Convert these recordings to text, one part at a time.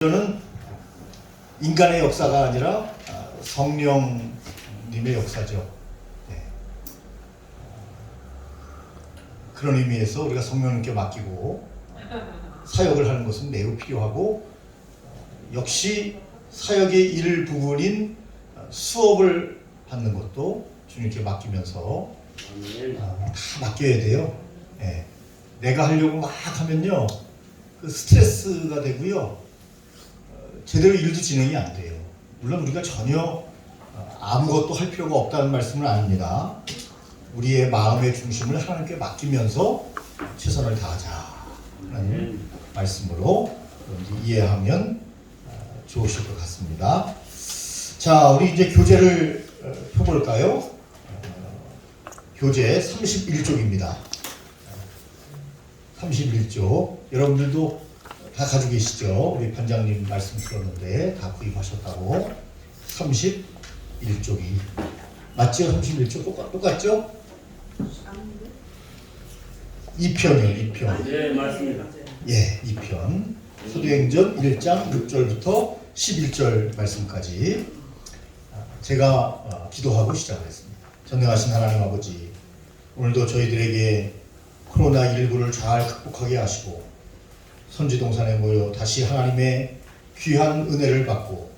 저는 인간의 역사가 아니라 성령님의 역사죠. 네. 그런 의미에서 우리가 성령님께 맡기고 사역을 하는 것은 매우 필요하고, 역시 사역의 일부분인 수업을 받는 것도 주님께 맡기면서 다 맡겨야 돼요. 네. 내가 하려고 막 하면요, 그 스트레스가 되고요, 제대로 일도 진행이 안 돼요. 물론 우리가 전혀 아무것도 할 필요가 없다는 말씀은 아닙니다. 우리의 마음의 중심을 하나님께 맡기면서 최선을 다하자는 말씀으로 이해하면 좋으실 것 같습니다. 자, 우리 이제 교재를 펴볼까요? 교재 31쪽입니다. 31쪽. 여러분들도 다 가지고 계시죠? 우리 반장님 말씀 들었는데 다 구입하셨다고. 31쪽이 맞죠? 31쪽 똑같죠? 2편이요. 2편. 네, 맞습니다. 예, 2편. 사도행전 1장 6절부터 11절 말씀까지 제가 기도하고 시작하겠습니다. 전능하신 하나님 아버지, 오늘도 저희들에게 코로나19를 잘 극복하게 하시고 선지동산에 모여 다시 하나님의 귀한 은혜를 받고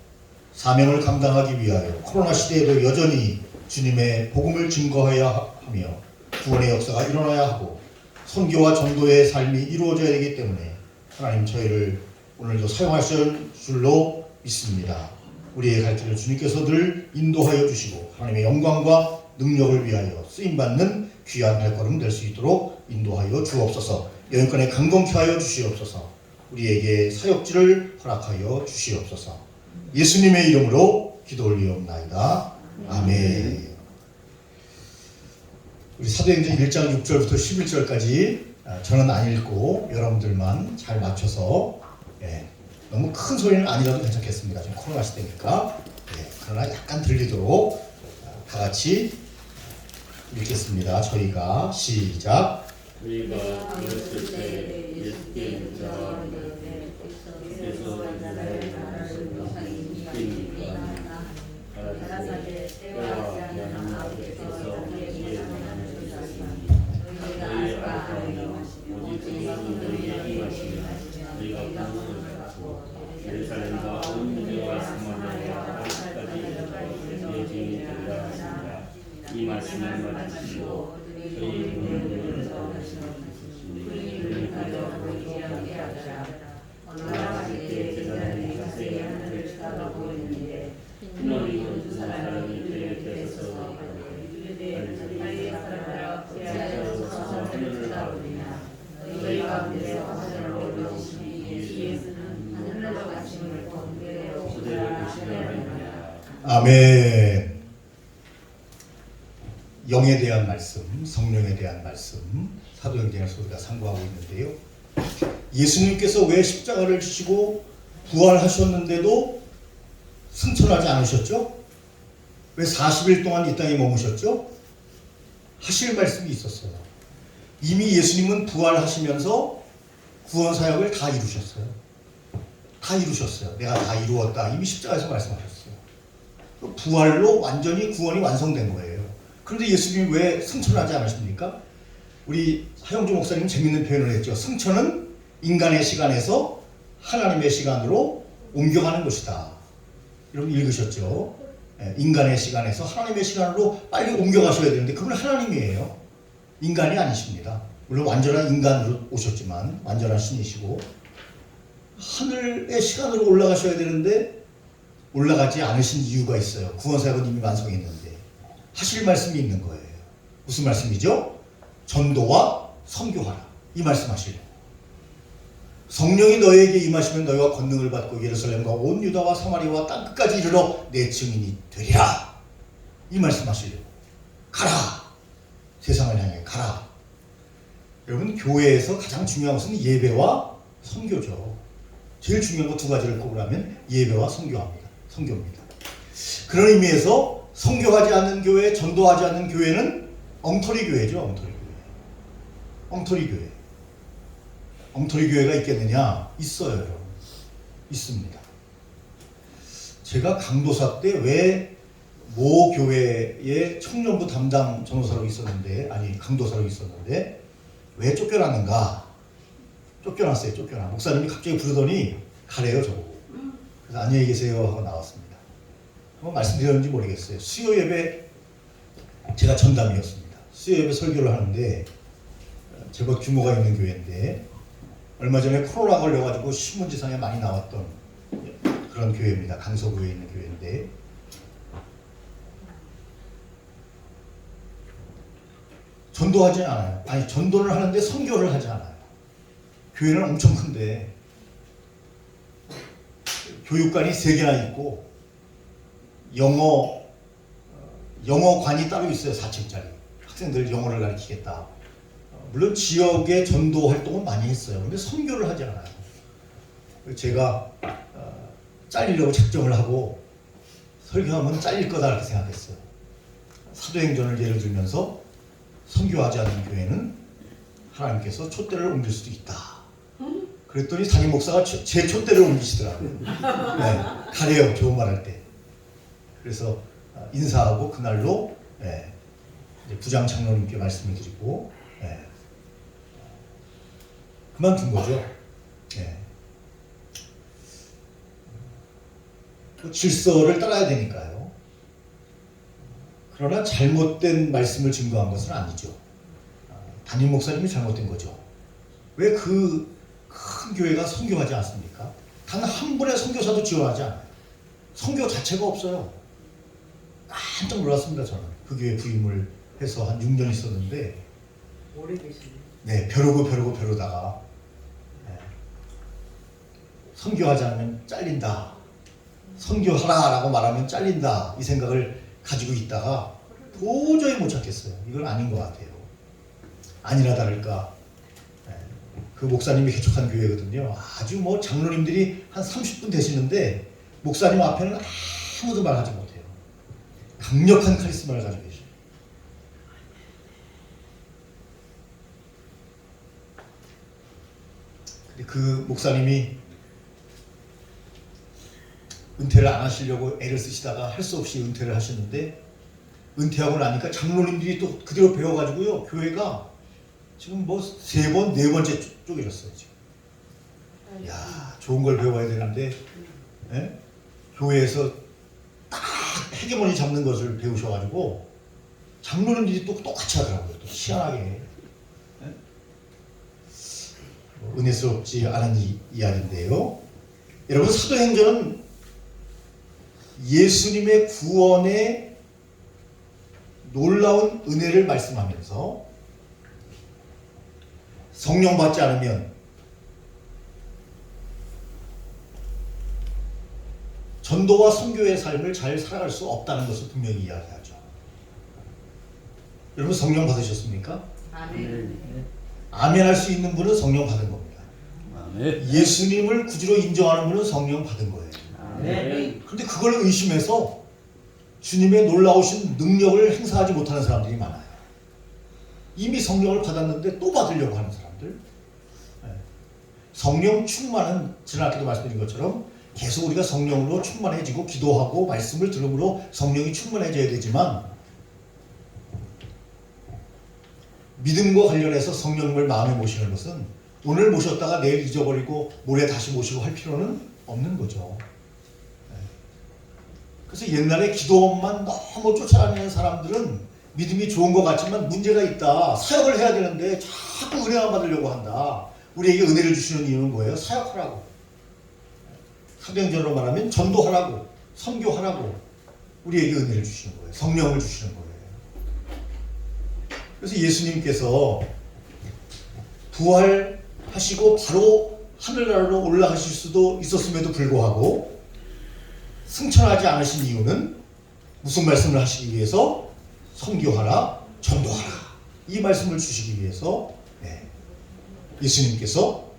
사명을 감당하기 위하여 코로나 시대에도 여전히 주님의 복음을 증거해야 하며 구원의 역사가 일어나야 하고 선교와 전도의 삶이 이루어져야 되기 때문에 하나님, 저희를 오늘도 사용하실 줄로 믿습니다. 우리의 갈 길을 주님께서 늘 인도하여 주시고 하나님의 영광과 능력을 위하여 쓰임받는 귀한 발걸음 될 수 있도록 인도하여 주옵소서. 영권에 강건케 하여 주시옵소서. 우리에게 사역지를 허락하여 주시옵소서. 예수님의 이름으로 기도 올리옵나이다. 아멘. 우리 사도행전 1장 6절부터 11절까지 저는 안 읽고 여러분들만 잘 맞춰서, 너무 큰 소리는 아니라도 괜찮겠습니다. 좀 코로나 시대니까. 그러나 약간 들리도록 다 같이 읽겠습니다. 저희가 시작. 우리가 어렸을 때 예수께 묻자 그래서 이스라엘 나라를 이기니까 가라사대 때와 하나님 아버지께서 우리에게 하나님을 주셨으니 너희가 알아하여 오직 너희에게 임하시며 너희가 구원을 받고 예루살렘과 온 유대와 사마리아와 아직까지 내 증인이 되리라 하십니다. 이 말씀을 마치시고 저희 눈을 나라가시게 제자들이 자세히 하늘을 쳐다보고 있는데 흰머리 두 사람이 그의 곁에 서서 이르되 사람들아 어찌하여 서서 하늘을 바라보느냐. 너희 가운데서 하늘로 올라오시니 예수는 하늘로 가심을 본 그대로 보시라 하느니라. 아멘. 영에 대한 말씀, 성령에 대한 말씀, 사도행전에서 우리가 상고하고 있는데요. 예수님께서 왜 십자가를 지시고 부활하셨는데도 승천하지 않으셨죠? 왜 40일 동안 이 땅에 머무셨죠? 하실 말씀이 있었어요. 이미 예수님은 부활하시면서 구원 사역을 다 이루셨어요. 다 이루셨어요. 내가 다 이루었다. 이미 십자가에서 말씀하셨어요. 부활로 완전히 구원이 완성된 거예요. 그런데 예수님이 왜 승천하지 않으십니까? 우리 하영주 목사님 재밌는 표현을 했죠. 승천은 인간의 시간에서 하나님의 시간으로 옮겨가는 것이다. 여러분 읽으셨죠? 인간의 시간에서 하나님의 시간으로 빨리 옮겨가셔야 되는데 그분 하나님이에요. 인간이 아니십니다. 물론 완전한 인간으로 오셨지만 완전한 신이시고 하늘의 시간으로 올라가셔야 되는데 올라가지 않으신 이유가 있어요. 구원사역은 이미 완성했는데 하실 말씀이 있는 거예요. 무슨 말씀이죠? 전도와 선교하라. 이 말씀하시려고. 성령이 너희에게 임하시면 너희가 권능을 받고 예루살렘과 온 유다와 사마리아와 땅끝까지 이르러 내 증인이 되리라. 이 말씀하시려고. 가라. 세상을 향해 가라. 여러분, 교회에서 가장 중요한 것은 예배와 선교죠. 제일 중요한 거 두 가지를 꼽으라면 예배와 선교입니다. 그런 의미에서 선교하지 않는 교회, 전도하지 않는 교회는 엉터리 교회죠. 엉터리 교회. 엉터리 교회가 있겠느냐? 있어요. 있습니다. 제가 강도사 때 왜 모 교회의 청년부 담당 전도사로 있었는데, 아니 강도사로 있었는데 왜 쫓겨났는가? 쫓겨났어요. 목사님이 갑자기 부르더니 가래요, 저보고. 그래서 안녕히 계세요 하고 나왔습니다. 한번 말씀드렸는지 모르겠어요. 수요 예배 제가 전담이었습니다. 수요 예배 설교를 하는데 제법 규모가 있는 교회인데 얼마 전에 코로나 걸려가지고 신문지상에 많이 나왔던 그런 교회입니다. 강서구에 있는 교회인데 전도하지 않아요. 아니 전도를 하는데 선교를 하지 않아요. 교회는 엄청 큰데 교육관이 3개나 있고 영어관이 따로 있어요. 4층짜리. 학생들 영어를 가르치겠다. 물론 지역의 전도 활동은 많이 했어요. 근데 선교를 하지 않아요. 제가 잘리려고 작정을 하고 설교하면 잘릴 거다 이렇게 생각했어요. 사도행전을 예를 들면서 선교하지 않는 교회는 하나님께서 촛대를 옮길 수도 있다. 그랬더니 담임 목사가 제 촛대를 옮기시더라고요. 네, 가래요. 좋은 말 할 때. 그래서 인사하고 그날로 이제 부장 장로님께 말씀을 드리고 그만둔 거죠. 그 질서를 따라야 되니까요. 그러나 잘못된 말씀을 증거한 것은 아니죠. 담임 목사님이 잘못된 거죠. 왜 그 큰 교회가 선교하지 않습니까? 단 한 분의 선교사도 지원하지 않아요. 선교 자체가 없어요. 깜짝 놀랐습니다. 저는 그 교회 부임을 해서 한 6년 있었는데 오래되시네. 네, 벼르다가 선교하지 않으면 잘린다. 선교하라라고 말하면 잘린다. 이 생각을 가지고 있다가 도저히 못 찾겠어요. 이건 아닌 것 같아요. 아니나 다를까 그 목사님이 개척한 교회거든요. 아주 뭐 장로님들이 한 30분 되시는데 목사님 앞에는 아무도 말하지 못해요. 강력한 카리스마를 가지고 계셔요. 근데 그 목사님이 은퇴를 안 하시려고 애를 쓰시다가 할 수 없이 은퇴를 하셨는데 은퇴하고 나니까 장로님들이 또 그대로 배워가지고요. 교회가 지금 뭐 3번, 4번째 쪼개졌어요. 지금. 야, 좋은 걸 배워야 되는데 교회에서 딱 헤게모니 잡는 것을 배우셔가지고 장로님들이 또 똑같이 하더라고요. 또 희한하게. 은혜스럽지 않은 이야기인데요. 여러분 사도행전은 예수님의 구원의 놀라운 은혜를 말씀하면서 성령 받지 않으면 전도와 선교의 삶을 잘 살아갈 수 없다는 것을 분명히 이야기하죠. 여러분 성령 받으셨습니까? 아멘. 아멘 할 수 있는 분은 성령 받은 겁니다. 아멘. 예수님을 구주로 인정하는 분은 성령 받은 거예요. 아멘. 그런데 그걸 의심해서 주님의 놀라우신 능력을 행사하지 못하는 사람들이 많아요. 이미 성령을 받았는데 또 받으려고 하는 사람들. 성령 충만은 지난주에도 말씀드린 것처럼 계속 우리가 성령으로 충만해지고 기도하고 말씀을 들음으로 성령이 충만해져야 되지만 믿음과 관련해서 성령님을 마음에 모시는 것은 오늘 모셨다가 내일 잊어버리고 모레 다시 모시고 할 필요는 없는 거죠. 그래서 옛날에 기도만 너무 쫓아다니는 사람들은 믿음이 좋은 것 같지만 문제가 있다. 사역을 해야 되는데 자꾸 은혜만 받으려고 한다. 우리에게 은혜를 주시는 이유는 뭐예요? 사역하라고. 사도행전으로 말하면 전도하라고, 선교하라고 우리에게 은혜를 주시는 거예요. 성령을 주시는 거예요. 그래서 예수님께서 부활하시고 바로 하늘나라로 올라가실 수도 있었음에도 불구하고 승천하지 않으신 이유는 무슨 말씀을 하시기 위해서? 선교하라, 전도하라. 이 말씀을 주시기 위해서 예수님께서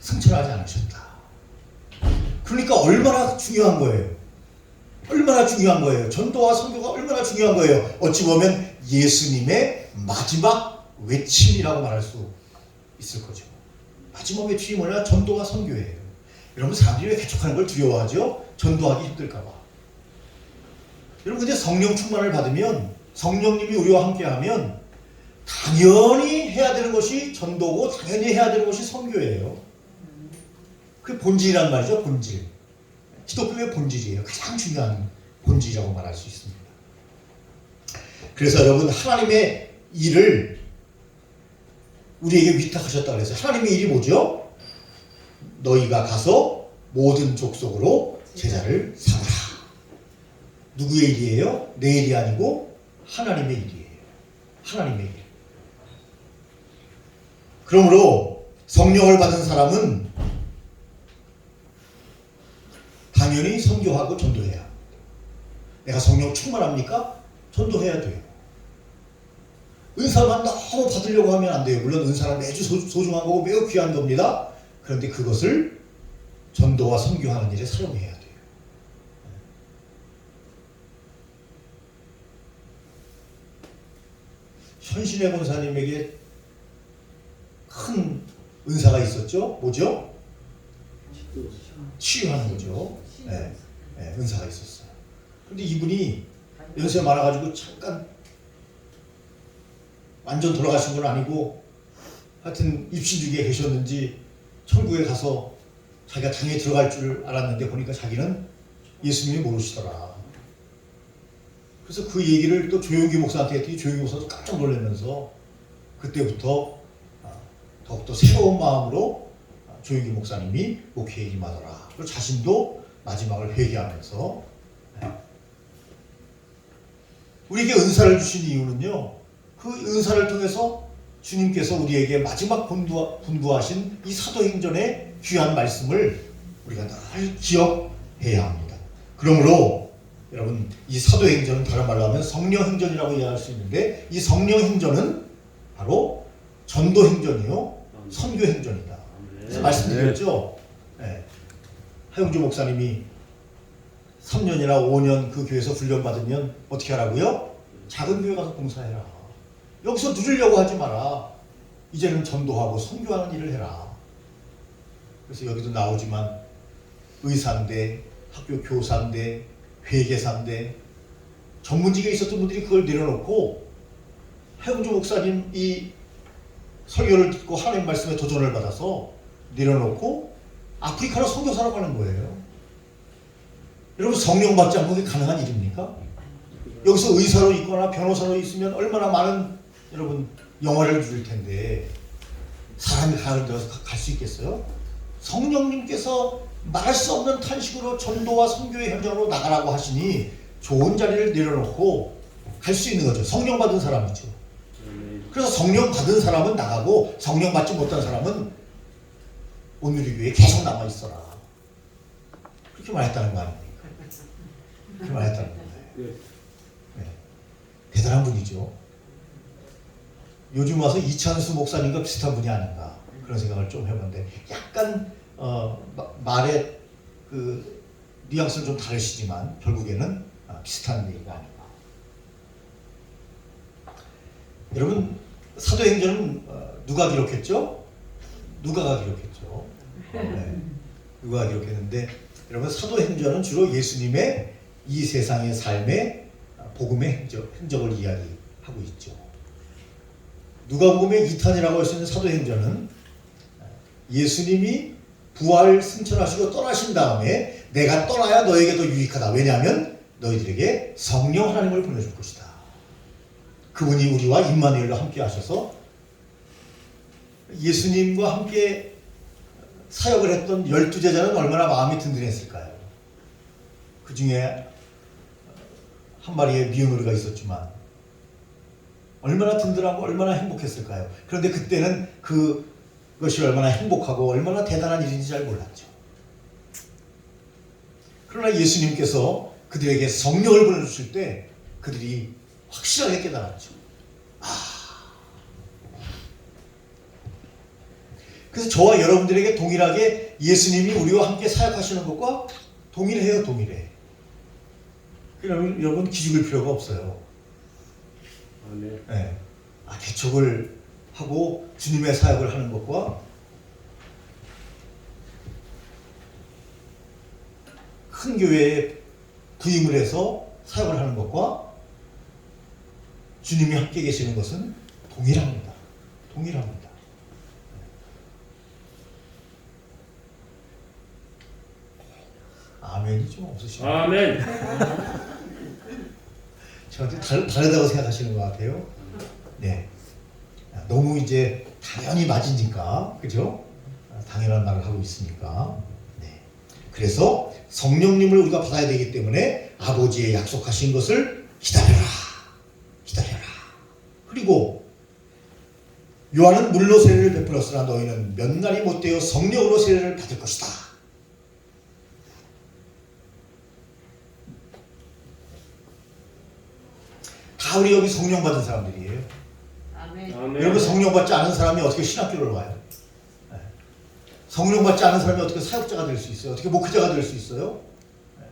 승천하지 않으셨다. 그러니까 얼마나 중요한 거예요. 얼마나 중요한 거예요. 전도와 선교가 얼마나 중요한 거예요. 어찌 보면 예수님의 마지막 외침이라고 말할 수 있을 거죠. 마지막 외출이 뭐냐? 전도와 선교예요. 여러분, 사람들이 왜 개척하는 걸 두려워하죠? 전도하기 힘들까봐. 여러분, 근데 성령 충만을 받으면, 성령님이 우리와 함께하면 당연히 해야 되는 것이 전도고 당연히 해야 되는 것이 선교예요. 그게 본질이란 말이죠. 본질. 기독교의 본질이에요. 가장 중요한 본질이라고 말할 수 있습니다. 그래서 여러분, 하나님의 일을 우리에게 위탁하셨다 그랬어요. 하나님의 일이 뭐죠? 너희가 가서 모든 족속으로 제자를 삼으라. 누구의 일이에요? 내 일이 아니고 하나님의 일이에요. 하나님의 일. 그러므로 성령을 받은 사람은 당연히 선교하고 전도해야 합니다. 내가 성령 충만합니까? 전도해야 돼요. 은사만 너무 받으려고 하면 안 돼요. 물론 은사는 매주 소중한 거고 매우 귀한 겁니다. 그런데 그것을 전도와 선교하는 일에 사용해야 돼요. 현신의 권사님에게 큰 은사가 있었죠. 뭐죠? 치유하는 거죠. 네, 네, 은사가 있었어요. 그런데 이분이 연세 많아가지고 잠깐 완전 돌아가신 건 아니고 하여튼 입신중에 계셨는지 천국에 가서 자기가 당에 들어갈 줄 알았는데 보니까 자기는 예수님이 모르시더라. 그래서 그 얘기를 또 조용기 목사한테 했더니 조용기 목사도 깜짝 놀라면서 그때부터 더욱더 새로운 마음으로 조용기 목사님이 목회에 임하더라. 그리고 자신도 마지막을 회개하면서 우리에게 은사를 주신 이유는요, 그 은사를 통해서 주님께서 우리에게 마지막 분부하신 이 사도행전의 귀한 말씀을 우리가 늘 기억해야 합니다. 그러므로 여러분, 이 사도행전은 다른 말로 하면 성령행전이라고 이해할 수 있는데, 이 성령행전은 바로 전도행전이요 선교행전이다. 그래서 말씀드렸죠. 네. 하용주 목사님이 3년이나 5년 그 교회에서 훈련받으면 어떻게 하라고요? 작은 교회 가서 봉사해라. 여기서 누리려고 하지 마라. 이제는 전도하고 선교하는 일을 해라. 그래서 여기도 나오지만 의사인데, 학교 교사인데, 회계사인데, 전문직에 있었던 분들이 그걸 내려놓고 하용주 목사님 이 설교를 듣고 하나님 말씀에 도전을 받아서 내려놓고 아프리카로 선교사로 가는 거예요. 여러분, 성령 받지 않고 그게 가능한 일입니까? 여기서 의사로 있거나 변호사로 있으면 얼마나 많은 여러분 영화를 누릴 텐데 사람이 가는 데서 갈 수 있겠어요? 성령님께서 말할 수 없는 탄식으로 전도와 선교의 현장으로 나가라고 하시니 좋은 자리를 내려놓고 갈 수 있는 거죠. 성령 받은 사람이죠. 그래서 성령 받은 사람은 나가고 성령 받지 못한 사람은 오늘 교회에 계속 남아 있어라. 그렇게 말했다는 거 아닙니까? 그렇게 말했다는 거예요. 네. 대단한 분이죠. 요즘 와서 이찬수 목사님과 비슷한 분이 아닌가 그런 생각을 좀 해봤는데 약간 말의 그 뉘앙스는 좀 다르시지만 결국에는 비슷한 얘기가 아닌가. 여러분, 사도행전은 누가 기록했죠? 누가가 기록했죠. 네. 누가가 기록했는데 여러분, 사도행전은 주로 예수님의 이 세상의 삶의 복음의 흔적을 이야기하고 있죠. 누가복음의 2탄이라고 할 수 있는 사도행전은 예수님이 부활 승천하시고 떠나신 다음에 내가 떠나야 너에게 더 유익하다. 왜냐하면 너희들에게 성령 하나님을 보내줄 것이다. 그분이 우리와 임마누엘로 함께 하셔서 예수님과 함께 사역을 했던 12제자는 얼마나 마음이 든든했을까요? 그 중에 한 마리의 미운 오리가 있었지만 얼마나 든든하고 얼마나 행복했을까요? 그런데 그때는 그것이 얼마나 행복하고 얼마나 대단한 일인지 잘 몰랐죠. 그러나 예수님께서 그들에게 성령을 보내주실 때 그들이 확실하게 깨달았죠. 그래서 저와 여러분들에게 동일하게 예수님이 우리와 함께 사역하시는 것과 동일해요. 동일해. 그러면 여러분 기죽을 필요가 없어요. 네. 개척을 하고 주님의 사역을 하는 것과 큰 교회에 부임을 해서 사역을 하는 것과 주님이 함께 계시는 것은 동일합니다. 동일합니다. 아멘이 좀 없으시네요. 아멘. 저한테 다르다고 생각하시는 것 같아요. 네. 너무 이제 당연히 맞으니까, 그죠? 당연한 말을 하고 있으니까. 네. 그래서 성령님을 우리가 받아야 되기 때문에 아버지의 약속하신 것을 기다려라. 기다려라. 그리고 요한은 물로 세례를 베풀었으나 너희는 몇 날이 못되어 성령으로 세례를 받을 것이다. 다 우리 여기 성령 받은 사람들이에요. 아멘. 아멘. 여러분 성령 받지 않은 사람이 어떻게 신학교를 와요? 네. 성령 받지 않은 사람이 어떻게 사역자가 될 수 있어요? 어떻게 목회자가 될 수 있어요? 네.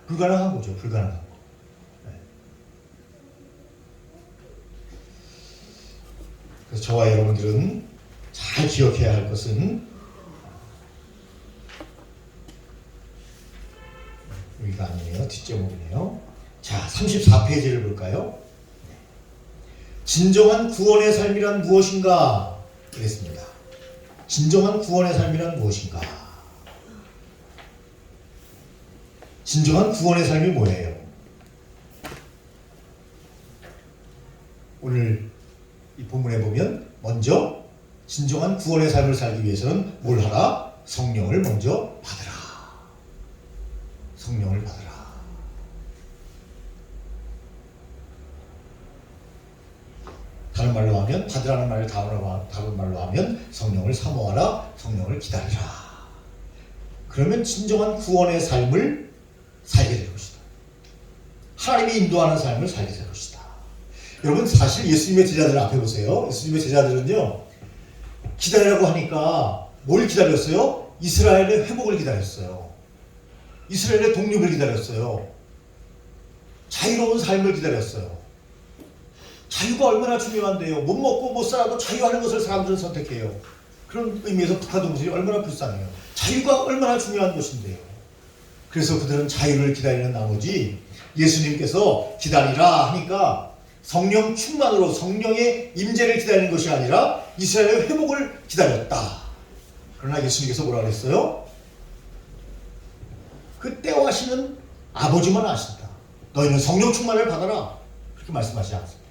불가능한 거죠. 불가능한 거. 네. 그래서 저와 여러분들은 잘 기억해야 할 것은 여기가 아니네요. 뒷제목이네요. 자, 34페이지를 볼까요? 진정한 구원의 삶이란 무엇인가? 그랬습니다. 진정한 구원의 삶이란 무엇인가? 진정한 구원의 삶이 뭐예요? 오늘 이 본문에 보면 먼저 진정한 구원의 삶을 살기 위해서는 뭘 하라? 성령을 먼저 받으라. 성령을 받으라. 다른 말로 하면 받으라는 말을 다른 말로 하면 성령을 사모하라, 성령을 기다리라. 그러면 진정한 구원의 삶을 살게 될 것이다. 하나님이 인도하는 삶을 살게 될 것이다. 여러분 사실 예수님의 제자들 앞에 보세요. 예수님의 제자들은요 기다리라고 하니까 뭘 기다렸어요? 이스라엘의 회복을 기다렸어요. 이스라엘의 독립을 기다렸어요. 자유로운 삶을 기다렸어요. 자유가 얼마나 중요한데요. 못 먹고 못 살아도 자유하는 것을 사람들은 선택해요. 그런 의미에서 북한동물이 얼마나 불쌍해요. 자유가 얼마나 중요한 것인데요. 그래서 그들은 자유를 기다리는 나머지 예수님께서 기다리라 하니까 성령 충만으로 성령의 임재를 기다리는 것이 아니라 이스라엘의 회복을 기다렸다. 그러나 예수님께서 뭐라 그랬어요? 그 때와 시는 아버지만 아신다. 너희는 성령 충만을 받아라. 그렇게 말씀하시지 않습니까?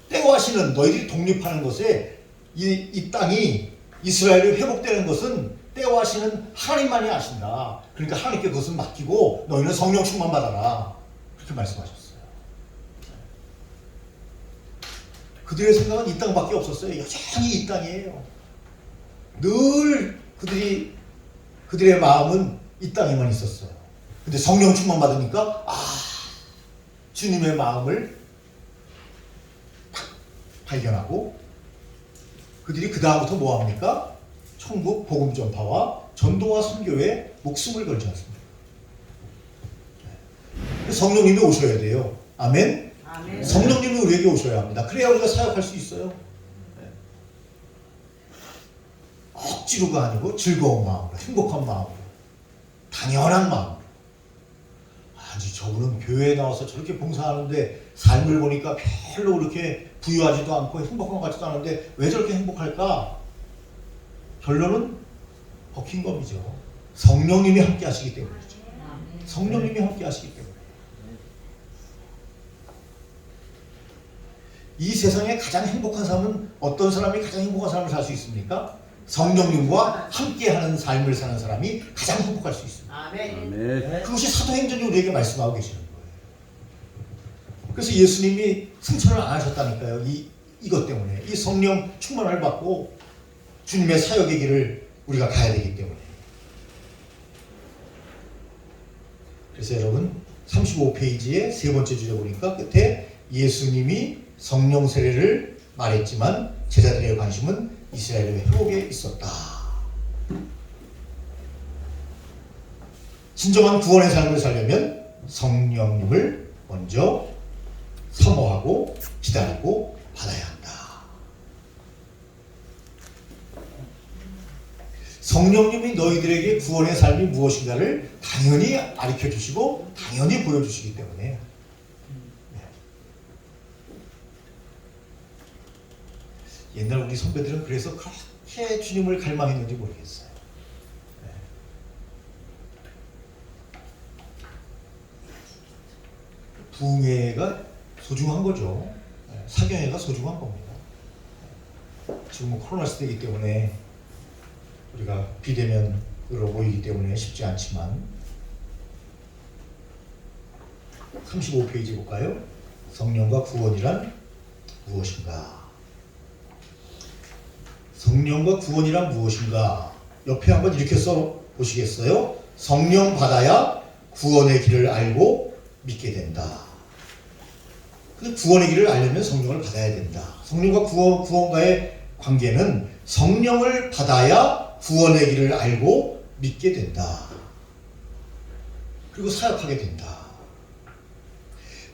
때와 시는 너희들이 독립하는 것에 이 땅이 이스라엘이 회복되는 것은 때와 시는 하나님만이 아신다. 그러니까 하나님께 그것을 맡기고 너희는 성령 충만 받아라. 그렇게 말씀하셨어요. 그들의 생각은 이 땅밖에 없었어요. 여전히 이 땅이에요. 늘 그들의 마음은 이 땅에만 있었어요. 근데 성령 충만 받으니까 주님의 마음을 발견하고 그들이 그 다음부터 뭐 합니까? 천국 복음 전파와 전도와 선교에 목숨을 걸지 않습니다. 성령님이 오셔야 돼요. 아멘. 아멘. 성령님이 우리에게 오셔야 합니다. 그래야 우리가 사역할 수 있어요. 억지로가 아니고 즐거운 마음으로, 행복한 마음으로, 당연한 마음으로. 아니 저분은 교회에 나와서 저렇게 봉사하는데 삶을 보니까 별로 그렇게 부유하지도 않고 행복한 것 같지도 않은데 왜 저렇게 행복할까? 결론은 버킹검이죠. 성령님이 함께 하시기 때문이죠. 성령님이 함께 하시기 때문에. 이 세상에 가장 행복한 사람은 어떤 사람이 가장 행복한 삶을 살 수 있습니까? 성령님과 함께하는 삶을 사는 사람이 가장 행복할 수 있습니다. 아멘. 그것이 사도행전이 우리에게 말씀하고 계시는 거예요. 그래서 예수님이 승천을 안 하셨다니까요. 이것 때문에. 이 성령 충만을 받고 주님의 사역의 길을 우리가 가야 되기 때문에. 그래서 여러분 35페이지의 세 번째 주제 보니까 끝에 예수님이 성령 세례를 말했지만 제자들의 관심은 이스라엘의 회복에 있었다. 진정한 구원의 삶을 살려면 성령님을 먼저 사모하고 기다리고 받아야 한다. 성령님이 너희들에게 구원의 삶이 무엇인가를 당연히 가르쳐 주시고 당연히 보여주시기 때문에 네. 옛날 우리 선배들은 그래서 그렇게 주님을 갈망했는지 모르겠어요. 네. 부흥회가 소중한 거죠. 네. 사경회가 소중한 겁니다. 지금 코로나 시대이기 때문에 우리가 비대면으로 모이기 때문에 쉽지 않지만 35페이지 볼까요? 성령과 구원이란 무엇인가? 성령과 구원이란 무엇인가? 옆에 한번 이렇게 써 보시겠어요? 성령 받아야 구원의 길을 알고 믿게 된다. 근데 구원의 길을 알려면 성령을 받아야 된다. 성령과 구원과의 관계는 성령을 받아야 구원의 길을 알고 믿게 된다. 그리고 사역하게 된다.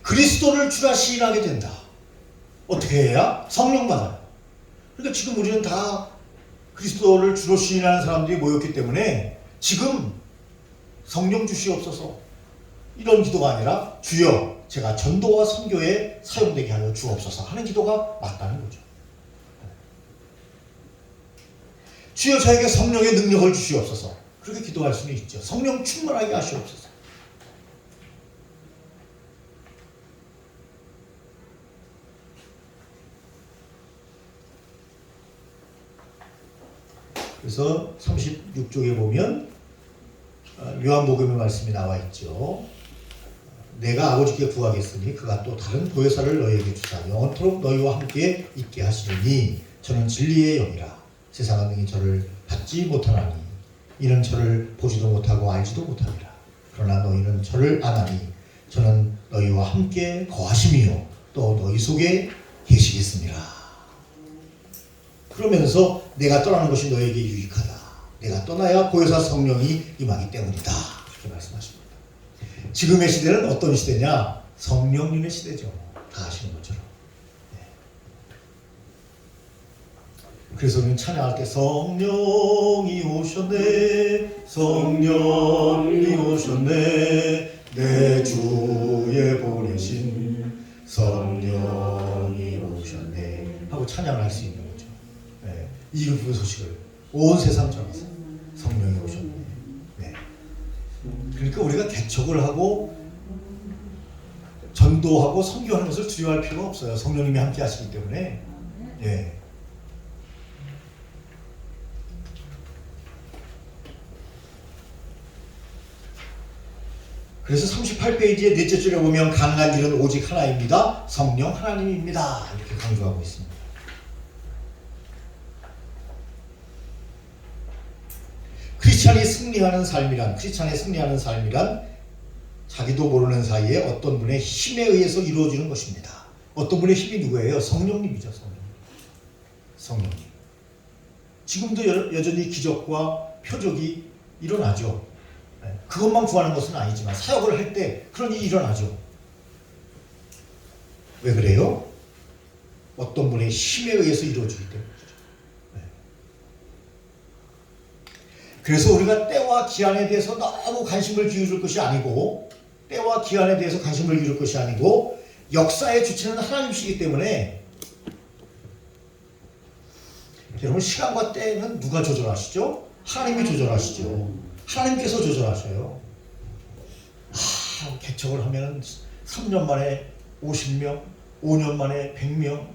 그리스도를 주라 시인하게 된다. 어떻게 해야? 성령 받아요. 그러니까 지금 우리는 다 그리스도를 주로 시인하는 사람들이 모였기 때문에 지금 성령 주시옵소서 이런 기도가 아니라 주여 제가 전도와 선교에 사용되게 하여 주옵소서 하는 기도가 맞다는 거죠. 주여 저에게 성령의 능력을 주시옵소서. 그렇게 기도할 수는 있죠. 성령 충만하게 하시옵소서. 그래서 36쪽에 보면 요한복음의 말씀이 나와 있죠. 내가 아버지께 구하겠으니 그가 또 다른 보혜사를 너희에게 주사 영원토록 너희와 함께 있게 하시리니 저는 진리의 영이라 세상은 능히 저를 받지 못하나니 이는 저를 보지도 못하고 알지도 못하리라. 그러나 너희는 저를 아나니 저는 너희와 함께 거하심이요 또 너희 속에 계시겠습니다. 그러면서 내가 떠나는 것이 너에게 유익하다. 내가 떠나야 보혜사 성령이 임하기 때문이다. 그렇게 말씀하십니다. 지금의 시대는 어떤 시대냐? 성령님의 시대죠. 다 아시는 것처럼. 네. 그래서 우리는 찬양할 때 성령이 오셨네, 성령이 오셨네, 내 주에 보내신 성령이 오셨네 하고 찬양을 할 수 있는 거죠. 네. 이 기쁜 소식을 온 세상 전에서 성령이 오셨네. 네. 그러니까 우리가 개척을 하고 전도하고 선교하는 것을 두려워할 필요가 없어요. 성령님이 함께 하시기 때문에. 예. 그래서 38페이지의 넷째 줄에 보면 가능한 일은 오직 하나입니다. 성령 하나님입니다. 이렇게 강조하고 있습니다. 크리스찬이 승리하는 삶이란, 크리스찬의 승리하는 삶이란 자기도 모르는 사이에 어떤 분의 힘에 의해서 이루어지는 것입니다. 어떤 분의 힘이 누구예요? 성령님이죠. 성령님. 지금도 여전히 기적과 표적이 일어나죠. 그것만 구하는 것은 아니지만 사역을 할 때 그런 일이 일어나죠. 왜 그래요? 어떤 분의 힘에 의해서 이루어지기 때문이죠. 그래서 우리가 때와 기한에 대해서 너무 관심을 기울일 것이 아니고, 때와 기한에 대해서 관심을 기울일 것이 아니고, 역사의 주체는 하나님이시기 때문에, 여러분 시간과 때는 누가 조절하시죠? 하나님이 조절하시죠. 하나님께서 조절하셔요. 개척을 하면 3년 만에 50명, 5년 만에 100명,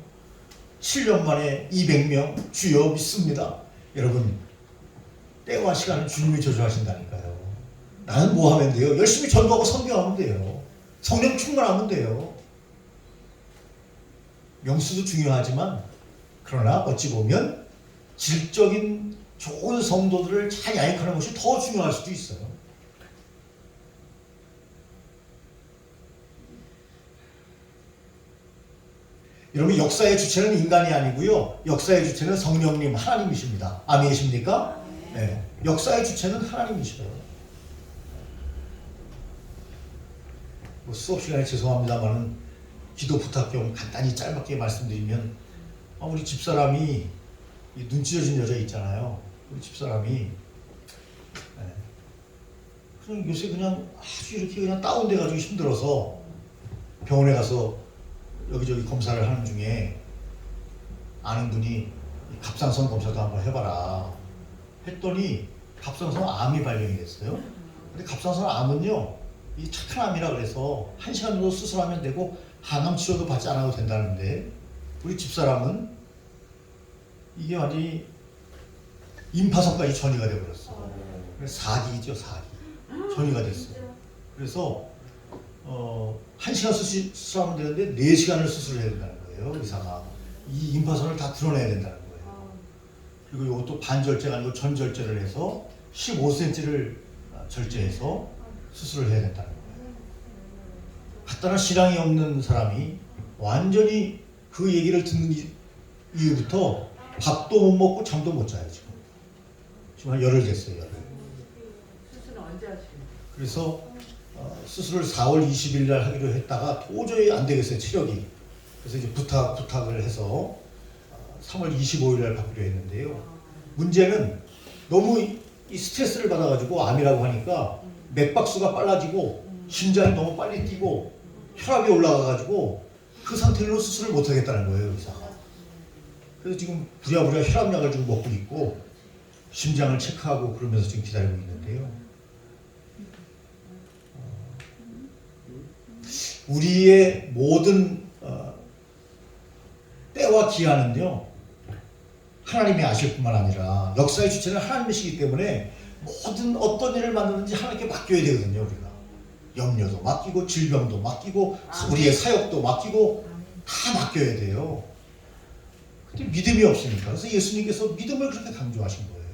7년 만에 200명, 주여 믿습니다. 여러분 때와 시간을 주님이 조절하신다니까요. 나는 뭐 하면 돼요? 열심히 전도하고 선교하면 돼요. 성령 충만하면 돼요. 명수도 중요하지만 그러나 어찌 보면 질적인 좋은 성도들을 잘 양육하는 것이 더 중요할 수도 있어요. 여러분 역사의 주체는 인간이 아니고요. 역사의 주체는 성령님 하나님이십니다. 아멘이십니까? 네. 역사의 주체는 하나님이셔요. 뭐 수업 시간에 죄송합니다만은 기도 부탁 좀 간단히 짧게 말씀드리면 우리 집사람이 눈 찢어진 여자 있잖아요. 우리 집사람이 그냥 요새 그냥 아주 이렇게 그냥 다운돼가지고 힘들어서 병원에 가서 여기저기 검사를 하는 중에 아는 분이 갑상선 검사도 한번 해봐라 했더니 갑상선 암이 발견이 됐어요. 근데 갑상선 암은요, 이 착한 암이라 그래서 1시간 정도 수술하면 되고 항암 치료도 받지 않아도 된다는데 우리 집사람은 이게 완전히 임파선까지 전이가 돼버렸어. 그래서 4기죠, 4기. 전이가 됐어. 그래서 1시간 수술하면 되는데 4시간을 수술을 해야 된다는 거예요, 의사가. 이 임파선을 다 드러내야 된다는 거예요. 그리고 이것도 반절제가 아니고 전절제를 해서 15cm를 절제해서 수술을 해야 된다는 거예요. 간단한 신앙이 없는 사람이 완전히 그 얘기를 듣는 이후부터 밥도 못 먹고 잠도 못 자요, 지금. 지금 한 열흘 됐어요, 열흘. 수술은 언제 하시는 그래서 수술을 4월 20일 날 하기로 했다가 도저히 안 되겠어요, 체력이. 그래서 이제 부탁을 해서 3월 25일 날 받기로 했는데요. 문제는 너무 이 스트레스를 받아가지고 암이라고 하니까 맥박수가 빨라지고 심장이 너무 빨리 뛰고 혈압이 올라가가지고 그 상태로 수술을 못 하겠다는 거예요, 의사가. 그래서 지금 부랴부랴 혈압약을 좀 먹고 있고 심장을 체크하고 그러면서 지금 기다리고 있는데요. 우리의 모든 때와 기한은요, 하나님이 아실 뿐만 아니라 역사의 주체는 하나님이시기 때문에 모든 어떤 일을 만드는지 하나님께 맡겨야 되거든요, 우리가. 염려도 맡기고 질병도 맡기고 우리의 사역도 맡기고 다 맡겨야 돼요. 근데 믿음이 없으니까. 그래서 예수님께서 믿음을 그렇게 강조하신 거예요.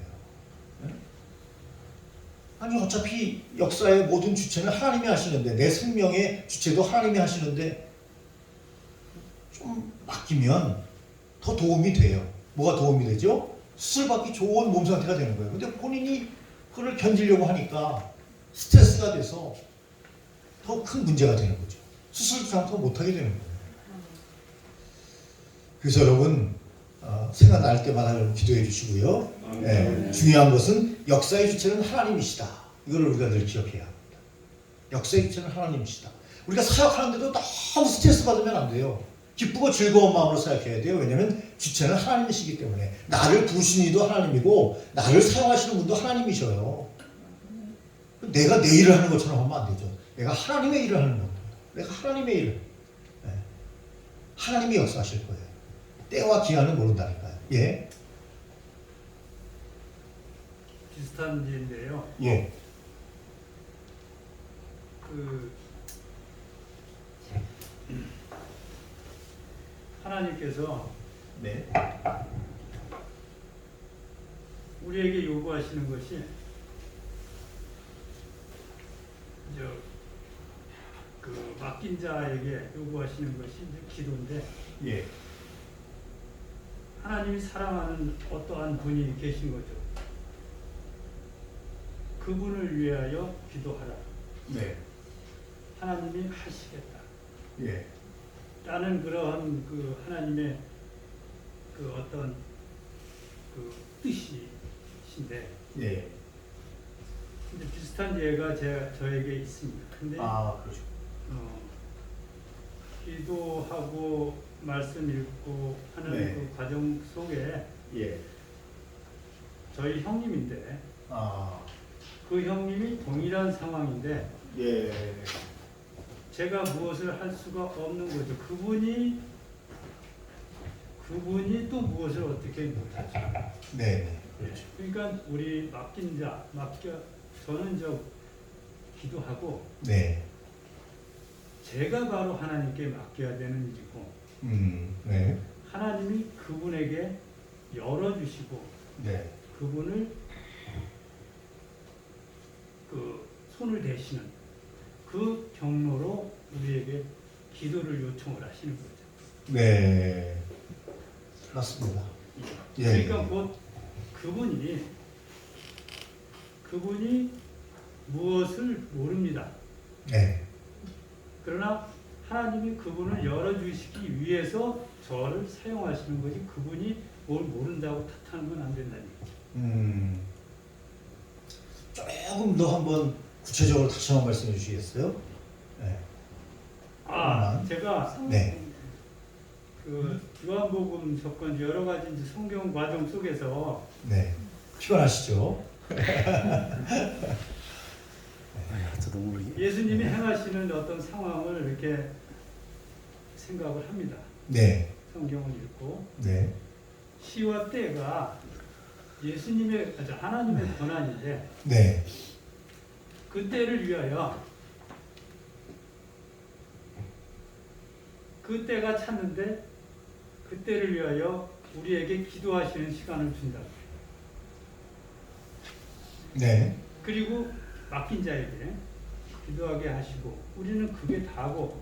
네? 아니 어차피 역사의 모든 주체는 하나님이 하시는데 내 생명의 주체도 하나님이 하시는데 좀 맡기면 더 도움이 돼요. 뭐가 도움이 되죠? 수술받기 좋은 몸 상태가 되는 거예요. 근데 본인이 그걸 견디려고 하니까 스트레스가 돼서 더 큰 문제가 되는 거죠. 수술도 못하게 되는 거예요. 그래서 여러분 생각날 때마다 여러분 기도해 주시고요. 중요한 것은 역사의 주체는 하나님이시다. 이걸 우리가 늘 기억해야 합니다. 역사의 주체는 하나님이시다. 우리가 사역하는데도 너무 스트레스 받으면 안 돼요. 기쁘고 즐거운 마음으로 사역해야 돼요. 왜냐하면 주체는 하나님이시기 때문에. 나를 부르신 이도 하나님이고 나를 사용하시는 분도 하나님이셔요. 내가 내 일을 하는 것처럼 하면 안 되죠. 내가 하나님의 일을 하는 겁니다. 내가 하나님의 일을. 하나님이 역사하실 거예요. 때와 기한은 모른다니까요. 예. 비슷한 일인데요. 예. 하나님께서 네. 우리에게 요구하시는 것이 맡긴 자에게 요구하시는 것이 이제 기도인데, 예. 하나님이 사랑하는 어떠한 분이 계신 거죠. 그분을 위하여 기도하라. 네. 하나님이 하시겠다. 예. 라는 그러한 그 하나님의 그 어떤 그 뜻이신데, 예. 근데 비슷한 예가 저에게 있습니다. 근데 그렇죠. 기도하고 말씀 읽고 하는 네. 그 과정 속에 예. 저희 형님인데 그 형님이 동일한 상황인데 예. 제가 무엇을 할 수가 없는 거죠. 그분이 또 무엇을 어떻게 못하죠. 네. 그렇죠. 그러니까 우리 맡긴 자, 저는 기도하고 네. 제가 바로 하나님께 맡겨야 되는 일이고, 네. 하나님이 그분에게 열어주시고 네. 그분을 그 손을 대시는 그 경로로 우리에게 기도를 요청을 하시는 거죠. 네. 맞습니다. 예. 그러니까 곧 그분이 무엇을 모릅니다. 네. 그러나 하나님이 그분을 열어주시기 위해서 저를 사용하시는 거지, 그분이 뭘 모른다고 탓하는 건 안 된다니. 조금 더 한번 구체적으로 다시 한번 말씀해 주시겠어요? 네. 제가 네. 그 요한복음 접근 여러 가지 이제 성경 과정 속에서 네. 피곤하시죠? 저도 모르게. 예수님이 행하시는 어떤 상황을 이렇게 생각을 합니다. 네. 성경을 읽고 네. 시와 때가 예수님의 하나님의 권한인데 네. 그 때를 위하여 그 때가 찼는데 그 때를 위하여 우리에게 기도하시는 시간을 준다. 네. 그리고 맡긴 자에게 기도하게 하시고 우리는 그게 다고